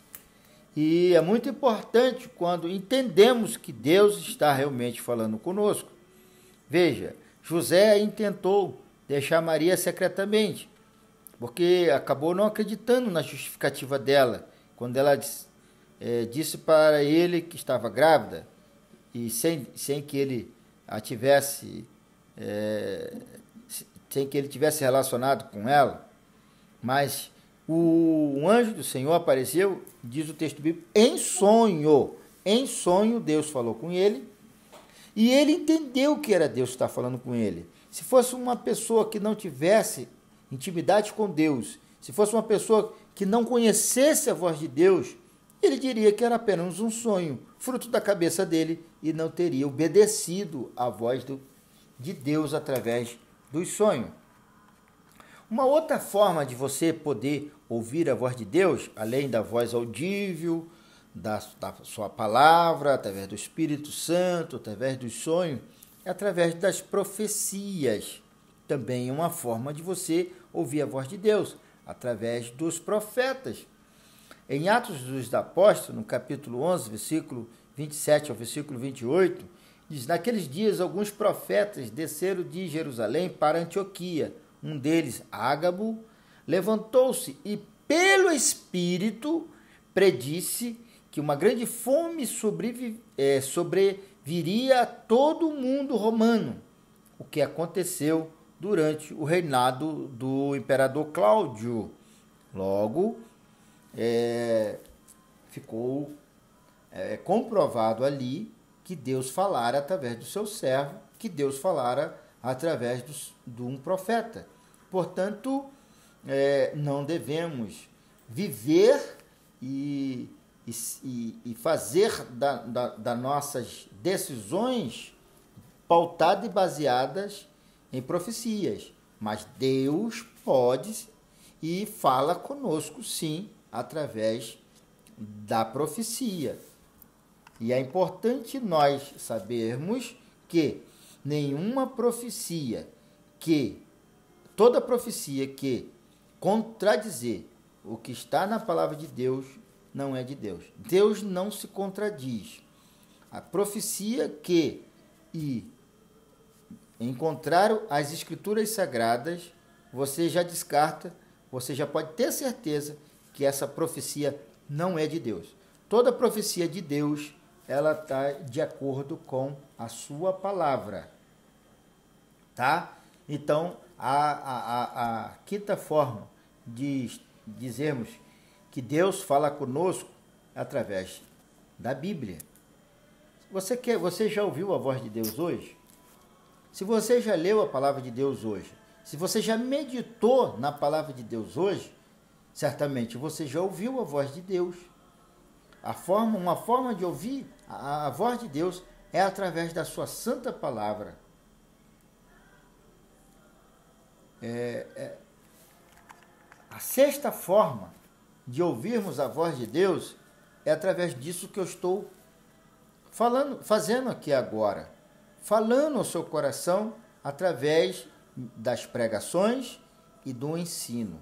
A: E é muito importante quando entendemos que Deus está realmente falando conosco. Veja, José intentou deixar Maria secretamente, porque acabou não acreditando na justificativa dela, quando ela disse para ele que estava grávida, e sem que ele a tivesse, sem que ele tivesse relacionado com ela. Mas o anjo do Senhor apareceu, diz o texto bíblico, em sonho. Em sonho, Deus falou com ele, e ele entendeu que era Deus que estava falando com ele. Se fosse uma pessoa que não tivesse intimidade com Deus, se fosse uma pessoa que não conhecesse a voz de Deus, ele diria que era apenas um sonho, fruto da cabeça dele, e não teria obedecido à voz de Deus através dos sonhos. Uma outra forma de você poder ouvir a voz de Deus, além da voz audível, da sua palavra, através do Espírito Santo, através dos sonhos, é através das profecias. Também é uma forma de você ouvir a voz de Deus, através dos profetas. Em Atos dos Apóstolos, no capítulo 11, versículo 27 ao versículo 28, diz: naqueles dias alguns profetas desceram de Jerusalém para Antioquia. Um deles, Ágabo, levantou-se e, pelo Espírito, predisse que uma grande fome sobreviria a todo o mundo romano, o que aconteceu durante o reinado do imperador Cláudio. Logo, ficou comprovado ali que Deus falara através do seu servo, que Deus falara através de um profeta. Portanto, não devemos viver e fazer das nossas decisões pautadas e baseadas em profecias. Mas Deus pode e fala conosco, sim, através da profecia. E é importante nós sabermos que toda profecia que contradizer o que está na palavra de Deus não é de Deus. Deus não se contradiz. A profecia que em contrário às escrituras sagradas, você já descarta, você já pode ter certeza que essa profecia não é de Deus. Toda profecia de Deus, ela está de acordo com a sua palavra, tá? Então, a quinta forma de dizermos que Deus fala conosco através da Bíblia. Você já ouviu a voz de Deus hoje? Se você já leu a palavra de Deus hoje, se você já meditou na palavra de Deus hoje, certamente você já ouviu a voz de Deus. Uma forma de ouvir a voz de Deus é através da sua santa palavra. A sexta forma de ouvirmos a voz de Deus é através disso que eu estou fazendo aqui agora, falando ao seu coração através das pregações e do ensino.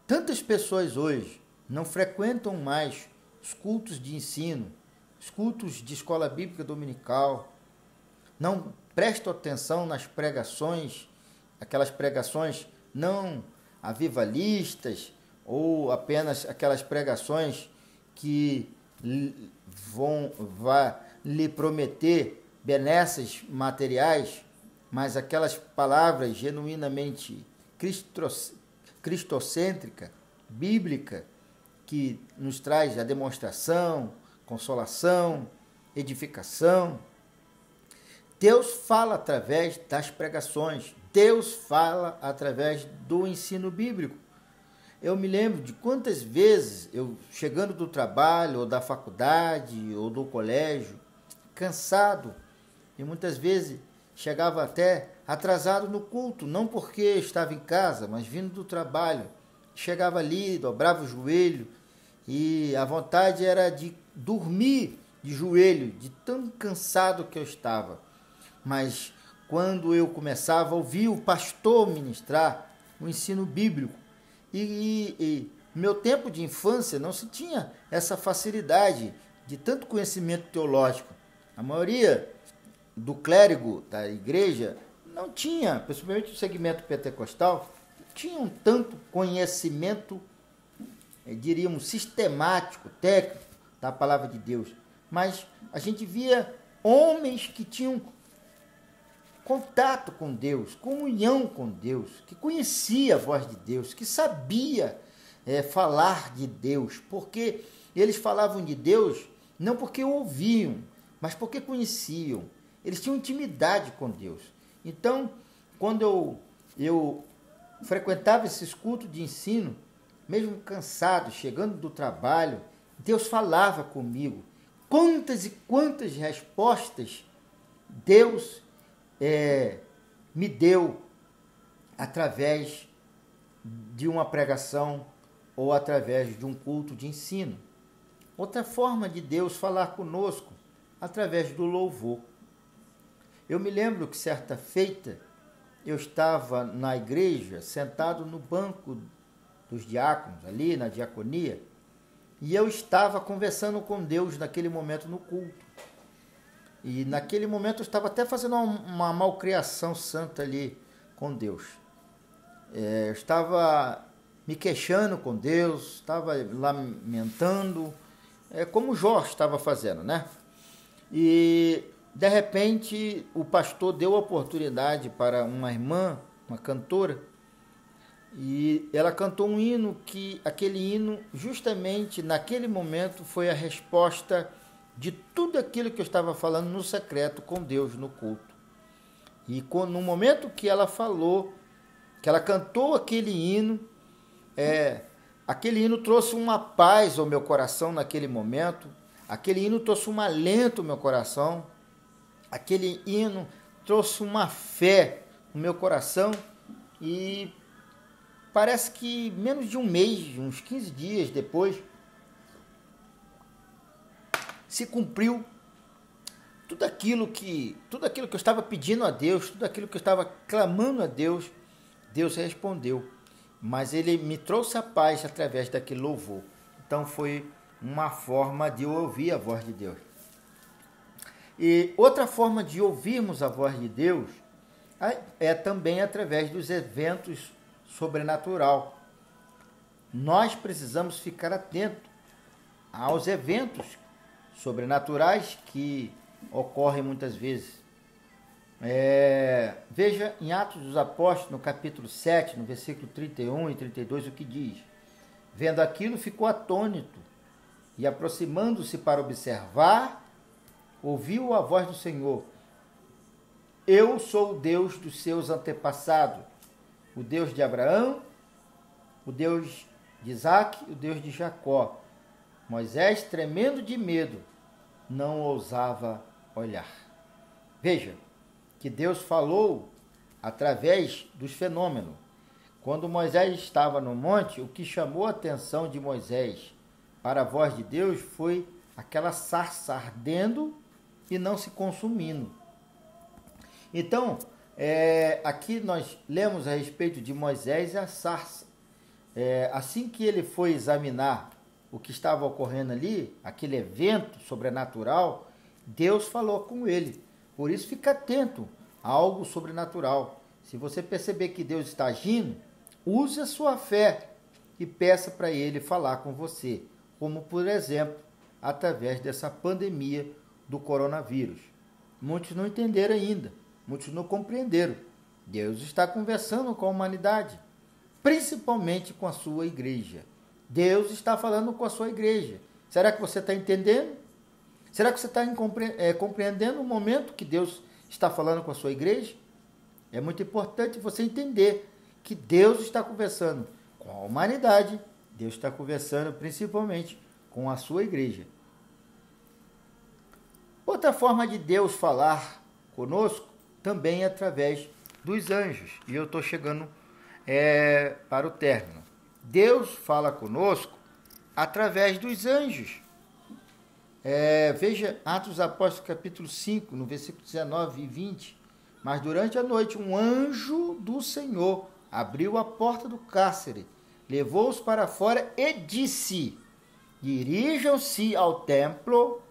A: Tantas pessoas hoje não frequentam mais os cultos de ensino, os cultos de escola bíblica dominical, não prestam atenção nas pregações, aquelas pregações não avivalistas ou apenas aquelas pregações que vão lhe prometer benesses materiais, mas aquelas palavras genuinamente cristocêntrica, bíblica, que nos traz a demonstração, consolação, edificação. Deus fala através das pregações, Deus fala através do ensino bíblico. Eu me lembro de quantas vezes eu, chegando do trabalho, ou da faculdade, ou do colégio, cansado, e muitas vezes chegava até atrasado no culto, não porque estava em casa, mas vindo do trabalho. Chegava ali, dobrava o joelho, e a vontade era de dormir de joelho, de tão cansado que eu estava. Mas quando eu começava a ouvir o pastor ministrar o ensino bíblico, e meu tempo de infância não se tinha essa facilidade de tanto conhecimento teológico. A maioria do clérigo da igreja não tinha, principalmente o segmento pentecostal, não tinha um tanto conhecimento, diríamos, sistemático, técnico da palavra de Deus. Mas a gente via homens que tinham contato com Deus, comunhão com Deus, que conhecia a voz de Deus, que sabia falar de Deus, porque eles falavam de Deus não porque ouviam, mas porque conheciam. Eles tinham intimidade com Deus. Então, quando eu frequentava esses cultos de ensino, mesmo cansado, chegando do trabalho, Deus falava comigo. Quantas e quantas respostas Deus me deu através de uma pregação ou através de um culto de ensino. Outra forma de Deus falar conosco, através do louvor. Eu me lembro que certa feita eu estava na igreja, sentado no banco dos diáconos, ali na diaconia, e eu estava conversando com Deus naquele momento no culto. E naquele momento eu estava até fazendo uma malcriação santa ali com Deus. Eu estava me queixando com Deus, estava lamentando, como Jó estava fazendo, né? E de repente o pastor deu a oportunidade para uma irmã, uma cantora, e ela cantou um hino que aquele hino, justamente naquele momento, foi a resposta de tudo aquilo que eu estava falando no secreto com Deus no culto. E no momento que ela falou, que ela cantou aquele hino trouxe uma paz ao meu coração naquele momento, aquele hino trouxe um alento ao meu coração, aquele hino trouxe uma fé no meu coração, e parece que menos de um mês, uns 15 dias depois, se cumpriu tudo aquilo que eu estava pedindo a Deus, tudo aquilo que eu estava clamando a Deus, Deus respondeu. Mas Ele me trouxe a paz através daquele louvor. Então foi uma forma de eu ouvir a voz de Deus. E outra forma de ouvirmos a voz de Deus é também através dos eventos sobrenatural. Nós precisamos ficar atentos aos eventos sobrenaturais que ocorrem muitas vezes. Veja em Atos dos Apóstolos, no capítulo 7, no versículo 31 e 32, o que diz. Vendo aquilo, ficou atônito e, aproximando-se para observar, ouviu a voz do Senhor. Eu sou o Deus dos seus antepassados, o Deus de Abraão, o Deus de Isaque, o Deus de Jacó. Moisés, tremendo de medo, não ousava olhar. Veja que Deus falou através dos fenômenos. Quando Moisés estava no monte, o que chamou a atenção de Moisés para a voz de Deus foi aquela sarça ardendo e não se consumindo. Então, aqui nós lemos a respeito de Moisés e a sarça. Assim que ele foi examinar o que estava ocorrendo ali, aquele evento sobrenatural, Deus falou com ele. Por isso, fica atento a algo sobrenatural. Se você perceber que Deus está agindo, use a sua fé e peça para Ele falar com você, como, por exemplo, através dessa pandemia do coronavírus. Muitos não entenderam ainda, muitos não compreenderam. Deus está conversando com a humanidade, principalmente com a sua igreja. Deus está falando com a sua igreja. Será que você está entendendo? Será que você está compreendendo o momento que Deus está falando com a sua igreja? É muito importante você entender que Deus está conversando com a humanidade, Deus está conversando principalmente com a sua igreja. Outra forma de Deus falar conosco também é através dos anjos. E eu estou chegando para o término. Deus fala conosco através dos anjos. Veja Atos dos Apóstolos capítulo 5, no versículo 19 e 20. Mas durante a noite um anjo do Senhor abriu a porta do cárcere, levou-os para fora e disse: dirijam-se ao templo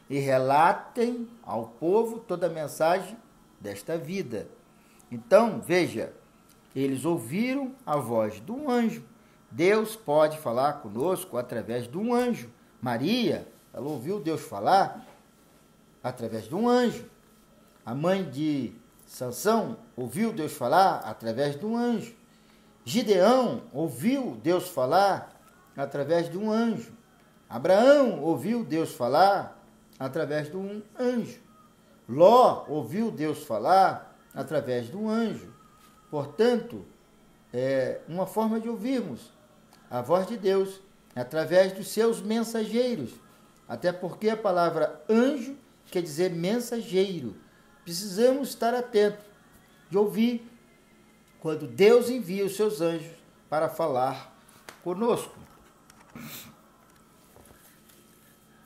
A: e relatem ao povo toda a mensagem desta vida. Então, veja, eles ouviram a voz de um anjo. Deus pode falar conosco através de um anjo. Maria, ela ouviu Deus falar através de um anjo. A mãe de Sansão ouviu Deus falar através de um anjo. Gideão ouviu Deus falar através de um anjo. Abraão ouviu Deus falar através de um anjo. Ló ouviu Deus falar através de um anjo. Portanto, uma forma de ouvirmos a voz de Deus através dos seus mensageiros. Até porque a palavra anjo quer dizer mensageiro. Precisamos estar atentos de ouvir quando Deus envia os seus anjos para falar conosco.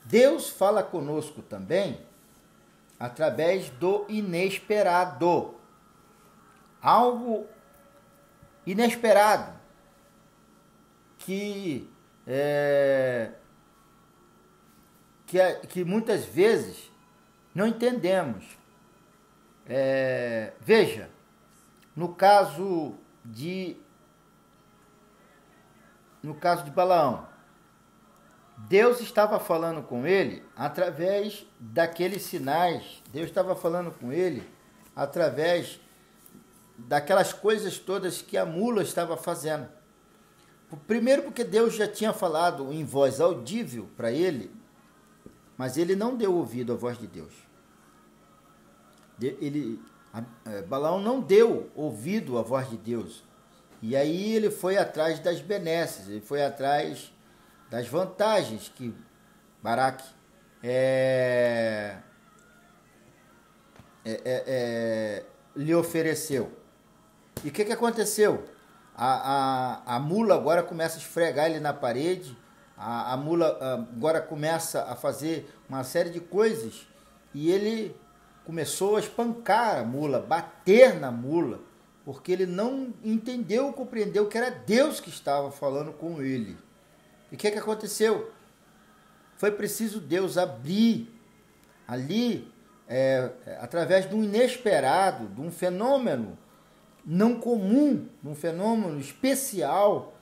A: Deus fala conosco também através do inesperado. Algo inesperado que muitas vezes não entendemos. Veja, no caso de Balaão, Deus estava falando com ele através daqueles sinais. Deus estava falando com ele através daquelas coisas todas que a mula estava fazendo. Primeiro porque Deus já tinha falado em voz audível para ele, mas ele não deu ouvido à voz de Deus. Balaão não deu ouvido à voz de Deus. E aí ele foi atrás das benesses, ele foi atrás das vantagens que Baraque lhe ofereceu. E o que aconteceu? A mula agora começa a esfregar ele na parede, a mula agora começa a fazer uma série de coisas, e ele começou a espancar a mula, bater na mula, porque ele não entendeu, compreendeu que era Deus que estava falando com ele. E o que aconteceu? Foi preciso Deus abrir ali através de um inesperado, de um fenômeno não comum, de um fenômeno especial.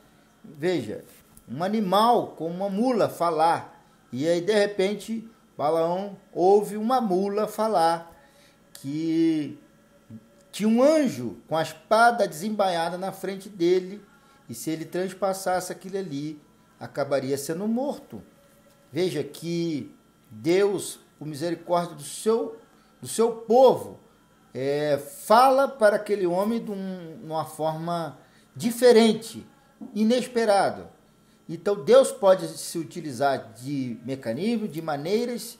A: Veja, um animal como uma mula falar, e aí de repente Balaão ouve uma mula falar que tinha um anjo com a espada desembainhada na frente dele, e se ele transpassasse aquilo ali, acabaria sendo morto. Veja que Deus, por misericórdia do seu povo, fala para aquele homem de uma forma diferente, inesperada. Então Deus pode se utilizar de mecanismos, de maneiras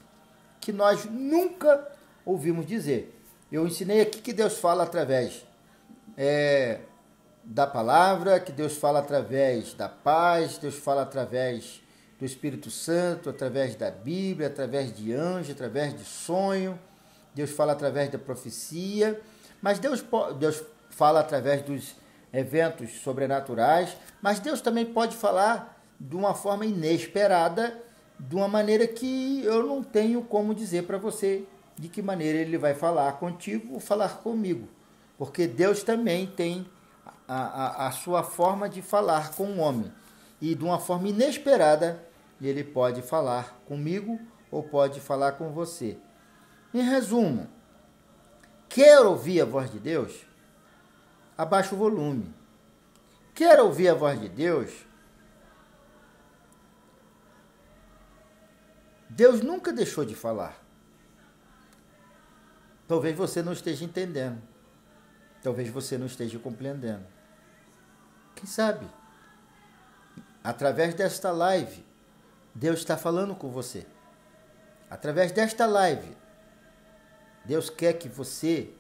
A: que nós nunca ouvimos dizer. Eu ensinei aqui que Deus fala através da palavra, que Deus fala através da paz, Deus fala através do Espírito Santo, através da Bíblia, através de anjo, através de sonho. Deus fala através da profecia, mas Deus fala através dos eventos sobrenaturais, mas Deus também pode falar de uma forma inesperada, de uma maneira que eu não tenho como dizer para você de que maneira ele vai falar contigo ou falar comigo, porque Deus também tem a sua forma de falar com o homem, e de uma forma inesperada ele pode falar comigo ou pode falar com você. Em resumo, quer ouvir a voz de Deus? Abaixa o volume. Quer ouvir a voz de Deus? Deus nunca deixou de falar. Talvez você não esteja entendendo. Talvez você não esteja compreendendo. Quem sabe? Através desta live, Deus está falando com você. Através desta live, Deus quer que você...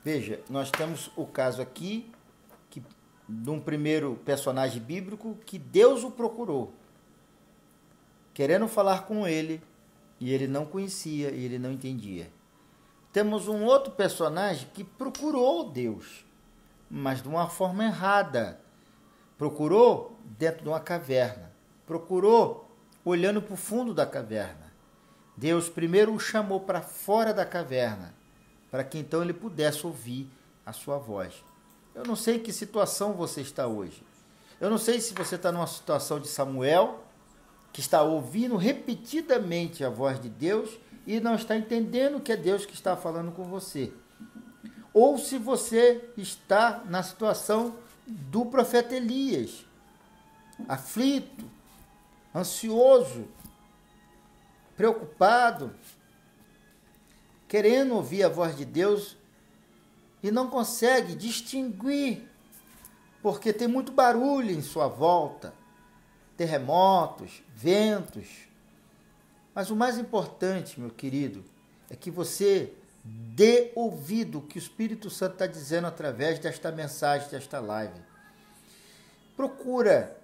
A: Veja, nós temos o caso aqui de um primeiro personagem bíblico que Deus o procurou, querendo falar com ele, e ele não conhecia, e ele não entendia. Temos um outro personagem que procurou Deus, mas de uma forma errada. Procurou dentro de uma caverna. Procurou olhando para o fundo da caverna. Deus primeiro o chamou para fora da caverna, para que então ele pudesse ouvir a sua voz. Eu não sei em que situação você está hoje. Eu não sei se você está numa situação de Samuel, que está ouvindo repetidamente a voz de Deus e não está entendendo que é Deus que está falando com você. Ou se você está na situação do profeta Elias, aflito, ansioso, preocupado, querendo ouvir a voz de Deus e não consegue distinguir, porque tem muito barulho em sua volta, terremotos, ventos. Mas o mais importante, meu querido, é que você dê ouvido que o Espírito Santo está dizendo através desta mensagem, desta live. Procura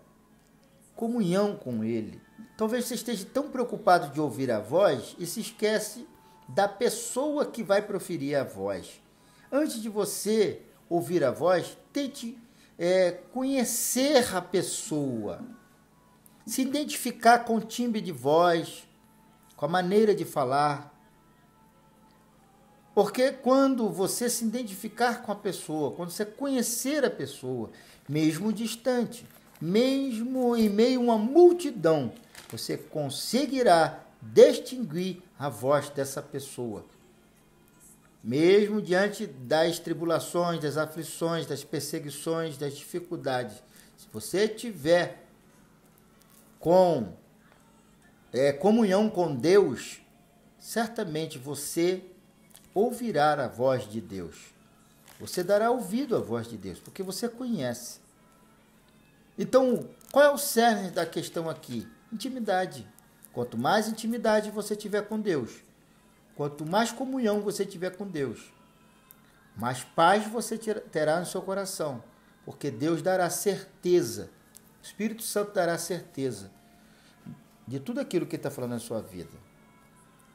A: comunhão com Ele. Talvez você esteja tão preocupado de ouvir a voz e se esquece da pessoa que vai proferir a voz. Antes de você ouvir a voz, tente conhecer a pessoa, se identificar com o timbre de voz, com a maneira de falar. Porque quando você se identificar com a pessoa, quando você conhecer a pessoa, mesmo distante, mesmo em meio a uma multidão, você conseguirá distinguir a voz dessa pessoa. Mesmo diante das tribulações, das aflições, das perseguições, das dificuldades, se você tiver comunhão com Deus, certamente você ouvirá a voz de Deus. Você dará ouvido à voz de Deus, porque você conhece. Então, qual é o cerne da questão aqui? Intimidade. Quanto mais intimidade você tiver com Deus, quanto mais comunhão você tiver com Deus, mais paz você terá no seu coração, porque Deus dará certeza, o Espírito Santo dará certeza de tudo aquilo que Ele está falando na sua vida.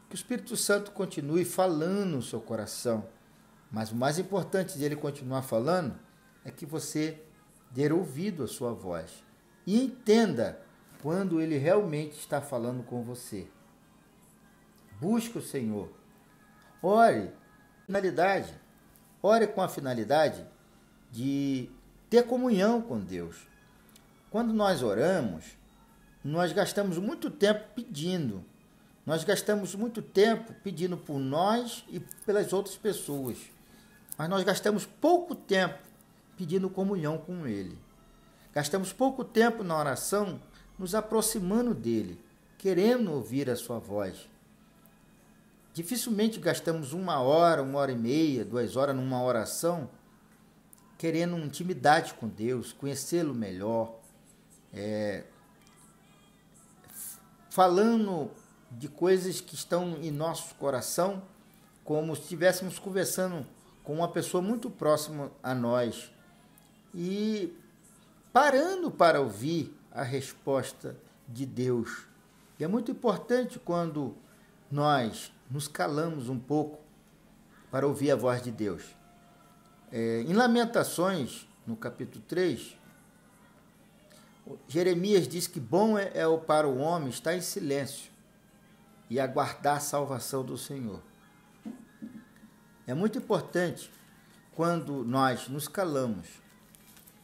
A: Que o Espírito Santo continue falando no seu coração, mas o mais importante de Ele continuar falando é que você dê ouvido à sua voz e entenda quando Ele realmente está falando com você. Busque o Senhor, Ore, finalidade. Ore com a finalidade de ter comunhão com Deus. Quando nós oramos, nós gastamos muito tempo pedindo. Nós gastamos muito tempo pedindo por nós e pelas outras pessoas. Mas nós gastamos pouco tempo pedindo comunhão com Ele. Gastamos pouco tempo na oração nos aproximando dEle, querendo ouvir a sua voz. Dificilmente gastamos 1 hora, 1 hora e meia, 2 horas numa oração, querendo intimidade com Deus, conhecê-lo melhor, falando de coisas que estão em nosso coração, como se estivéssemos conversando com uma pessoa muito próxima a nós e parando para ouvir a resposta de Deus. E é muito importante quando nós nos calamos um pouco para ouvir a voz de Deus. Em Lamentações, no capítulo 3, Jeremias diz que bom é para o homem estar em silêncio e aguardar a salvação do Senhor. É muito importante quando nós nos calamos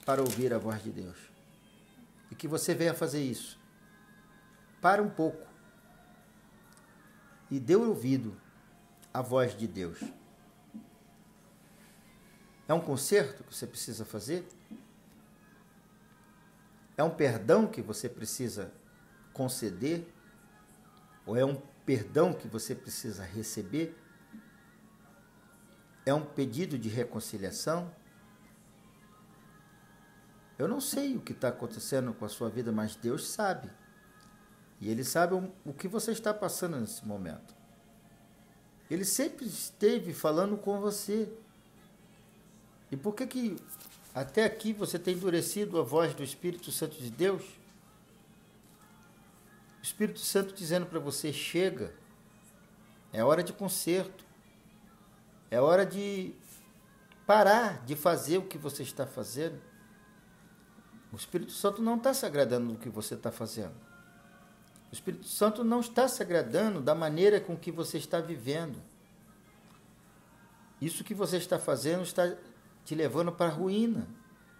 A: para ouvir a voz de Deus. E que você venha fazer isso. Para um pouco e dê ouvido à voz de Deus. É um conserto que você precisa fazer? É um perdão que você precisa conceder? Ou é um perdão que você precisa receber? É um pedido de reconciliação? Eu não sei o que está acontecendo com a sua vida, mas Deus sabe. E Ele sabe o que você está passando nesse momento. Ele sempre esteve falando com você. E por que até aqui você tem endurecido a voz do Espírito Santo de Deus? O Espírito Santo dizendo para você, chega, é hora de conserto, é hora de parar de fazer o que você está fazendo. O Espírito Santo não está se agradando do que você está fazendo. O Espírito Santo não está se agradando da maneira com que você está vivendo. Isso que você está fazendo está te levando para a ruína.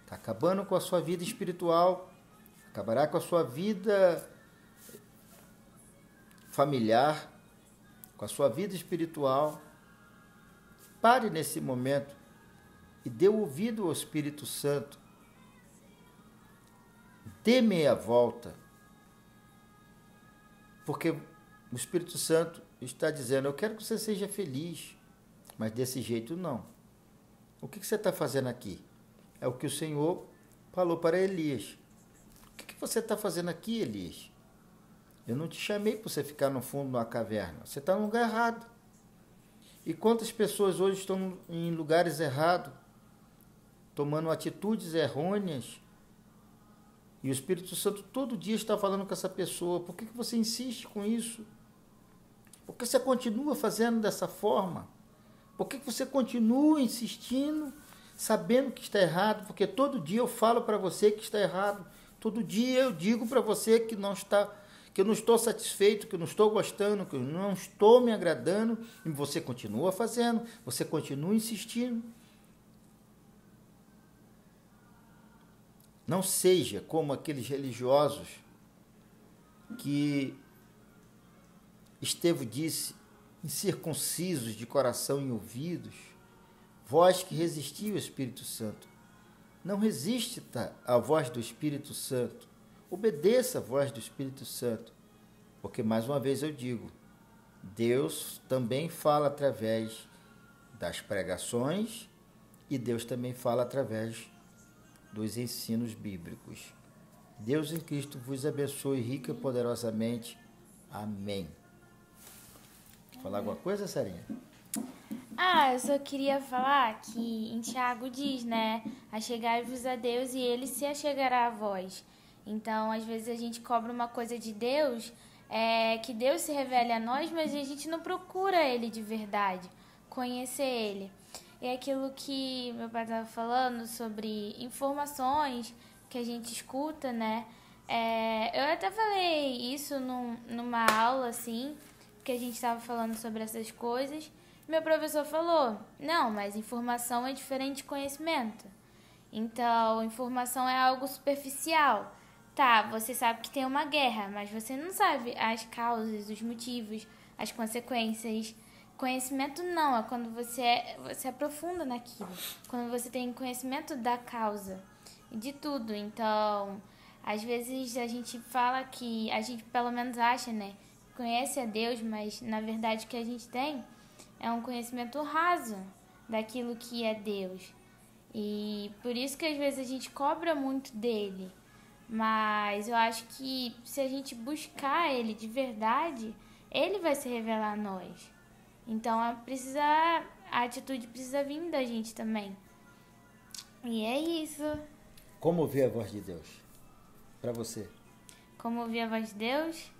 A: Está acabando com a sua vida espiritual. Acabará com a sua vida familiar, com a sua vida espiritual. Pare nesse momento e dê ouvido ao Espírito Santo. Dê meia volta. Porque o Espírito Santo está dizendo, eu quero que você seja feliz, mas desse jeito não. O que você está fazendo aqui? É o que o Senhor falou para Elias. O que você está fazendo aqui, Elias? Eu não te chamei para você ficar no fundo de uma caverna. Você está no lugar errado. E quantas pessoas hoje estão em lugares errados, tomando atitudes errôneas, e o Espírito Santo todo dia está falando com essa pessoa. Por que você insiste com isso? Por que você continua fazendo dessa forma? Por que você continua insistindo, sabendo que está errado? Porque todo dia eu falo para você que está errado. Todo dia eu digo para você que eu não estou satisfeito, que eu não estou gostando, que eu não estou me agradando. E você continua fazendo, você continua insistindo. Não seja como aqueles religiosos que Estevão disse, incircuncisos de coração e ouvidos, vós que resistiu ao Espírito Santo. Não resista à voz do Espírito Santo. Obedeça a voz do Espírito Santo. Porque, mais uma vez eu digo, Deus também fala através das pregações e Deus também fala através dos ensinos bíblicos. Deus em Cristo vos abençoe rica e poderosamente. Amém. Quer falar alguma coisa, Sarinha?
B: Eu só queria falar que em Tiago diz, né? Achegai-vos a Deus e Ele se achegará a vós. Então, às vezes a gente cobra uma coisa de Deus, que Deus se revele a nós, mas a gente não procura Ele de verdade, conhecer Ele. É aquilo que meu pai estava falando sobre informações que a gente escuta, né? Eu até falei isso numa aula, assim, que a gente estava falando sobre essas coisas, Meu professor falou, não, mas informação é diferente de conhecimento. Então, informação é algo superficial. Tá, você sabe que tem uma guerra, mas você não sabe as causas, os motivos, as consequências. Conhecimento não, é quando você aprofunda naquilo. Quando você tem conhecimento da causa e de tudo. Então, às vezes a gente fala que, a gente pelo menos acha, né? Conhece a Deus, mas na verdade o que a gente tem é um conhecimento raso daquilo que é Deus. E por isso que às vezes a gente cobra muito dele. Mas eu acho que se a gente buscar ele de verdade, ele vai se revelar a nós. Então a atitude precisa vir da gente também. E é isso.
A: Como ouvir a voz de Deus? Para você.
B: Como ouvir a voz de Deus?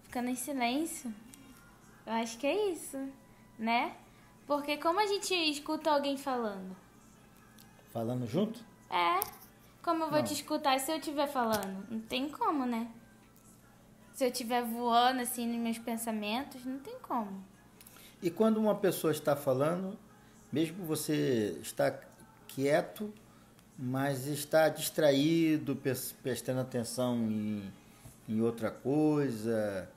B: Ficando em silêncio. Eu acho que é isso, né? Porque como a gente escuta alguém falando?
A: Falando junto?
B: É. Como eu vou
A: Não.
B: te escutar se eu estiver falando? Não tem como, né? Se eu estiver voando assim nos meus pensamentos, não tem como.
A: E quando uma pessoa está falando, mesmo você está quieto, mas está distraído, prestando atenção em outra coisa,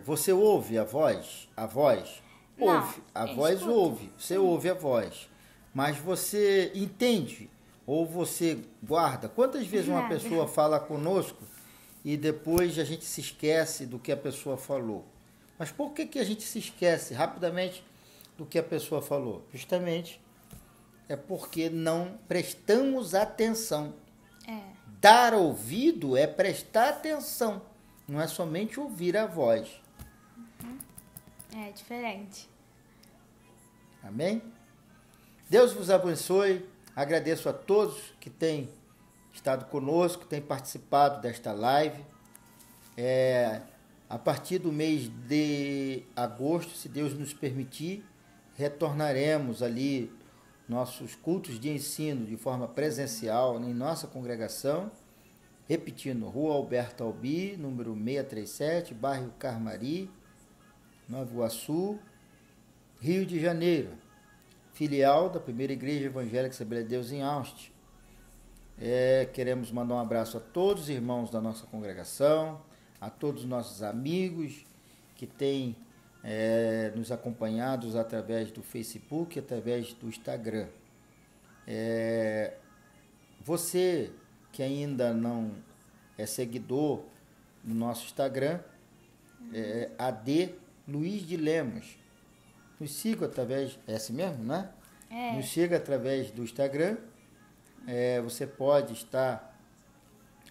A: você ouve a voz? A voz?
B: Não,
A: Ouve. A
B: eu
A: voz
B: escuto.
A: ouve. Você ouve a voz. Mas você entende ou você guarda? Quantas vezes uma
B: Nada.
A: pessoa fala conosco e depois a gente se esquece do que a pessoa falou? Mas por que a gente se esquece rapidamente do que a pessoa falou? Justamente é porque não prestamos atenção.
B: É.
A: Dar ouvido é prestar atenção, não é somente ouvir a voz.
B: É diferente.
A: Amém? Deus vos abençoe. Agradeço a todos que têm estado conosco, têm participado desta live. A partir do mês de agosto, se Deus nos permitir, retornaremos ali nossos cultos de ensino de forma presencial em nossa congregação. Repetindo, Rua Alberto Albi, número 637, bairro Carmari, Nova Iguaçu, Rio de Janeiro. Filial da Primeira Igreja Evangélica Assembleia de Deus em Austin. Queremos mandar um abraço a todos os irmãos da nossa congregação, a todos os nossos amigos que têm nos acompanhado através do Facebook, através do Instagram. Você que ainda não é seguidor no nosso Instagram, AD Luiz de Lemos. Nos siga através, é assim mesmo, né? Nos siga através do Instagram. Você pode estar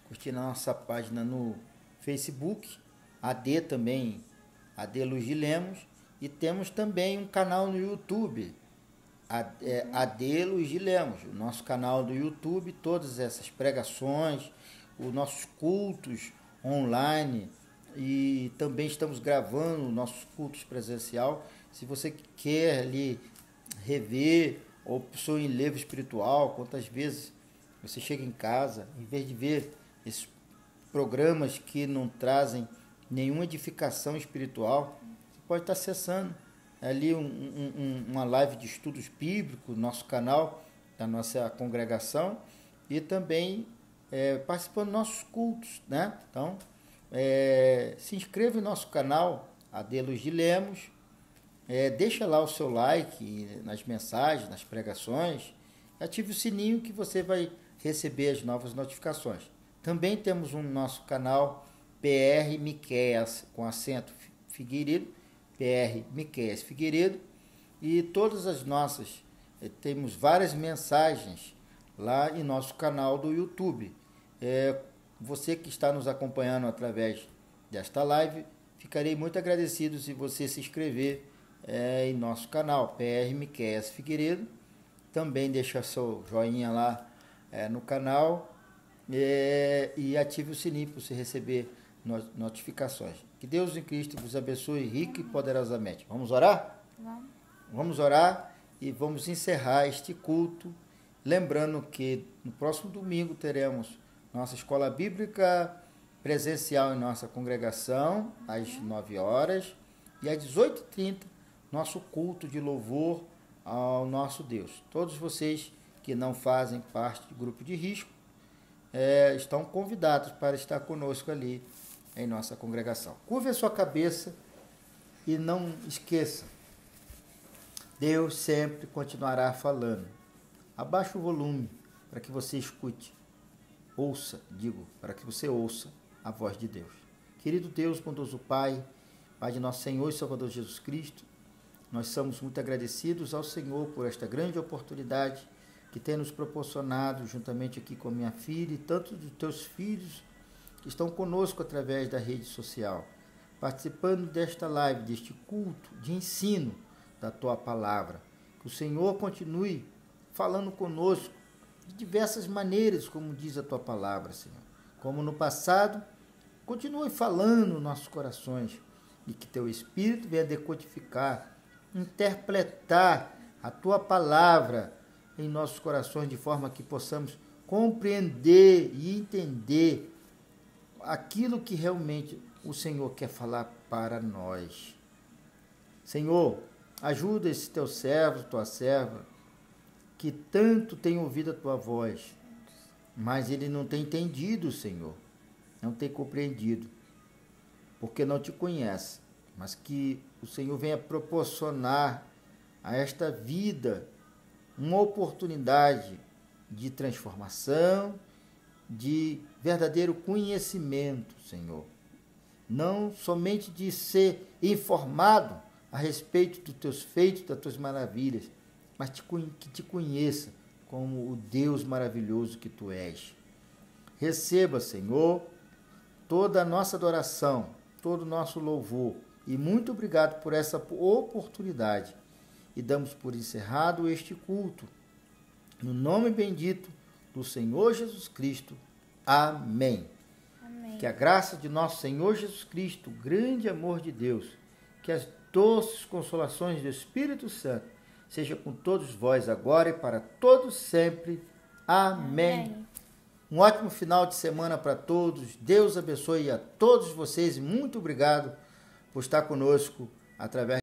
A: curtindo a nossa página no Facebook, AD também, AD Luiz de Lemos, e temos também um canal no YouTube, AD Luiz de Lemos, o nosso canal do YouTube, todas essas pregações, os nossos cultos online, e também estamos gravando nossos cultos presencial. Se você quer ali rever ou pessoa em livro espiritual, quantas vezes você chega em casa, em vez de ver esses programas que não trazem nenhuma edificação espiritual, você pode estar acessando ali uma live de estudos bíblicos, nosso canal, da nossa congregação, e também participando dos nossos cultos, né? Então, se inscreva no nosso canal, AD Luiz de Lemos, deixa lá o seu like nas mensagens, nas pregações, ative o sininho que você vai receber as novas notificações. Também temos um nosso canal PR Miqueias, com acento Figueiredo, PR Miqueias Figueiredo, e todas as nossas, temos várias mensagens lá em nosso canal do YouTube. Você que está nos acompanhando através desta live, ficarei muito agradecido se você se inscrever em nosso canal, PR Miqueias Figueiredo. Também deixa seu joinha lá no canal e ative o sininho para você receber notificações. Que Deus em Cristo vos abençoe rico e poderosamente. Vamos orar?
B: Vamos.
A: Vamos orar e vamos encerrar este culto. Lembrando que no próximo domingo teremos nossa escola bíblica presencial em nossa congregação, às 9 horas, e às 18h30, nosso culto de louvor ao nosso Deus. Todos vocês que não fazem parte do grupo de risco estão convidados para estar conosco ali em nossa congregação. Curve a sua cabeça e não esqueça, Deus sempre continuará falando. Abaixe o volume para que você escute, para que você ouça a voz de Deus. Querido Deus, bondoso Pai, Pai de nosso Senhor e Salvador Jesus Cristo, nós somos muito agradecidos ao Senhor por esta grande oportunidade que tem nos proporcionado, juntamente aqui com a minha filha e tantos dos teus filhos que estão conosco através da rede social, participando desta live, deste culto de ensino da Tua Palavra. Que o Senhor continue falando conosco de diversas maneiras, como diz a Tua Palavra, Senhor. Como no passado, continue falando nos nossos corações e que Teu Espírito venha decodificar, interpretar a Tua Palavra em nossos corações, de forma que possamos compreender e entender aquilo que realmente o Senhor quer falar para nós. Senhor, ajuda esse Teu servo, Tua serva, que tanto tem ouvido a Tua voz, mas ele não tem entendido, Senhor, não tem compreendido, porque não Te conhece, mas que o Senhor venha proporcionar a esta vida uma oportunidade de transformação, de verdadeiro conhecimento, Senhor. Não somente de ser informado a respeito dos Teus feitos, das Tuas maravilhas, mas que Te conheça como o Deus maravilhoso que Tu és. Receba, Senhor, toda a nossa adoração, todo o nosso louvor, e muito obrigado por essa oportunidade. E damos por encerrado este culto, no nome bendito do Senhor Jesus Cristo. Amém.
B: Amém.
A: Que a graça de nosso Senhor Jesus Cristo, o grande amor de Deus, que as doces consolações do Espírito Santo seja com todos vós agora e para todos sempre. Amém.
B: Amém.
A: Um ótimo final de semana para todos. Deus abençoe a todos vocês e muito obrigado por estar conosco através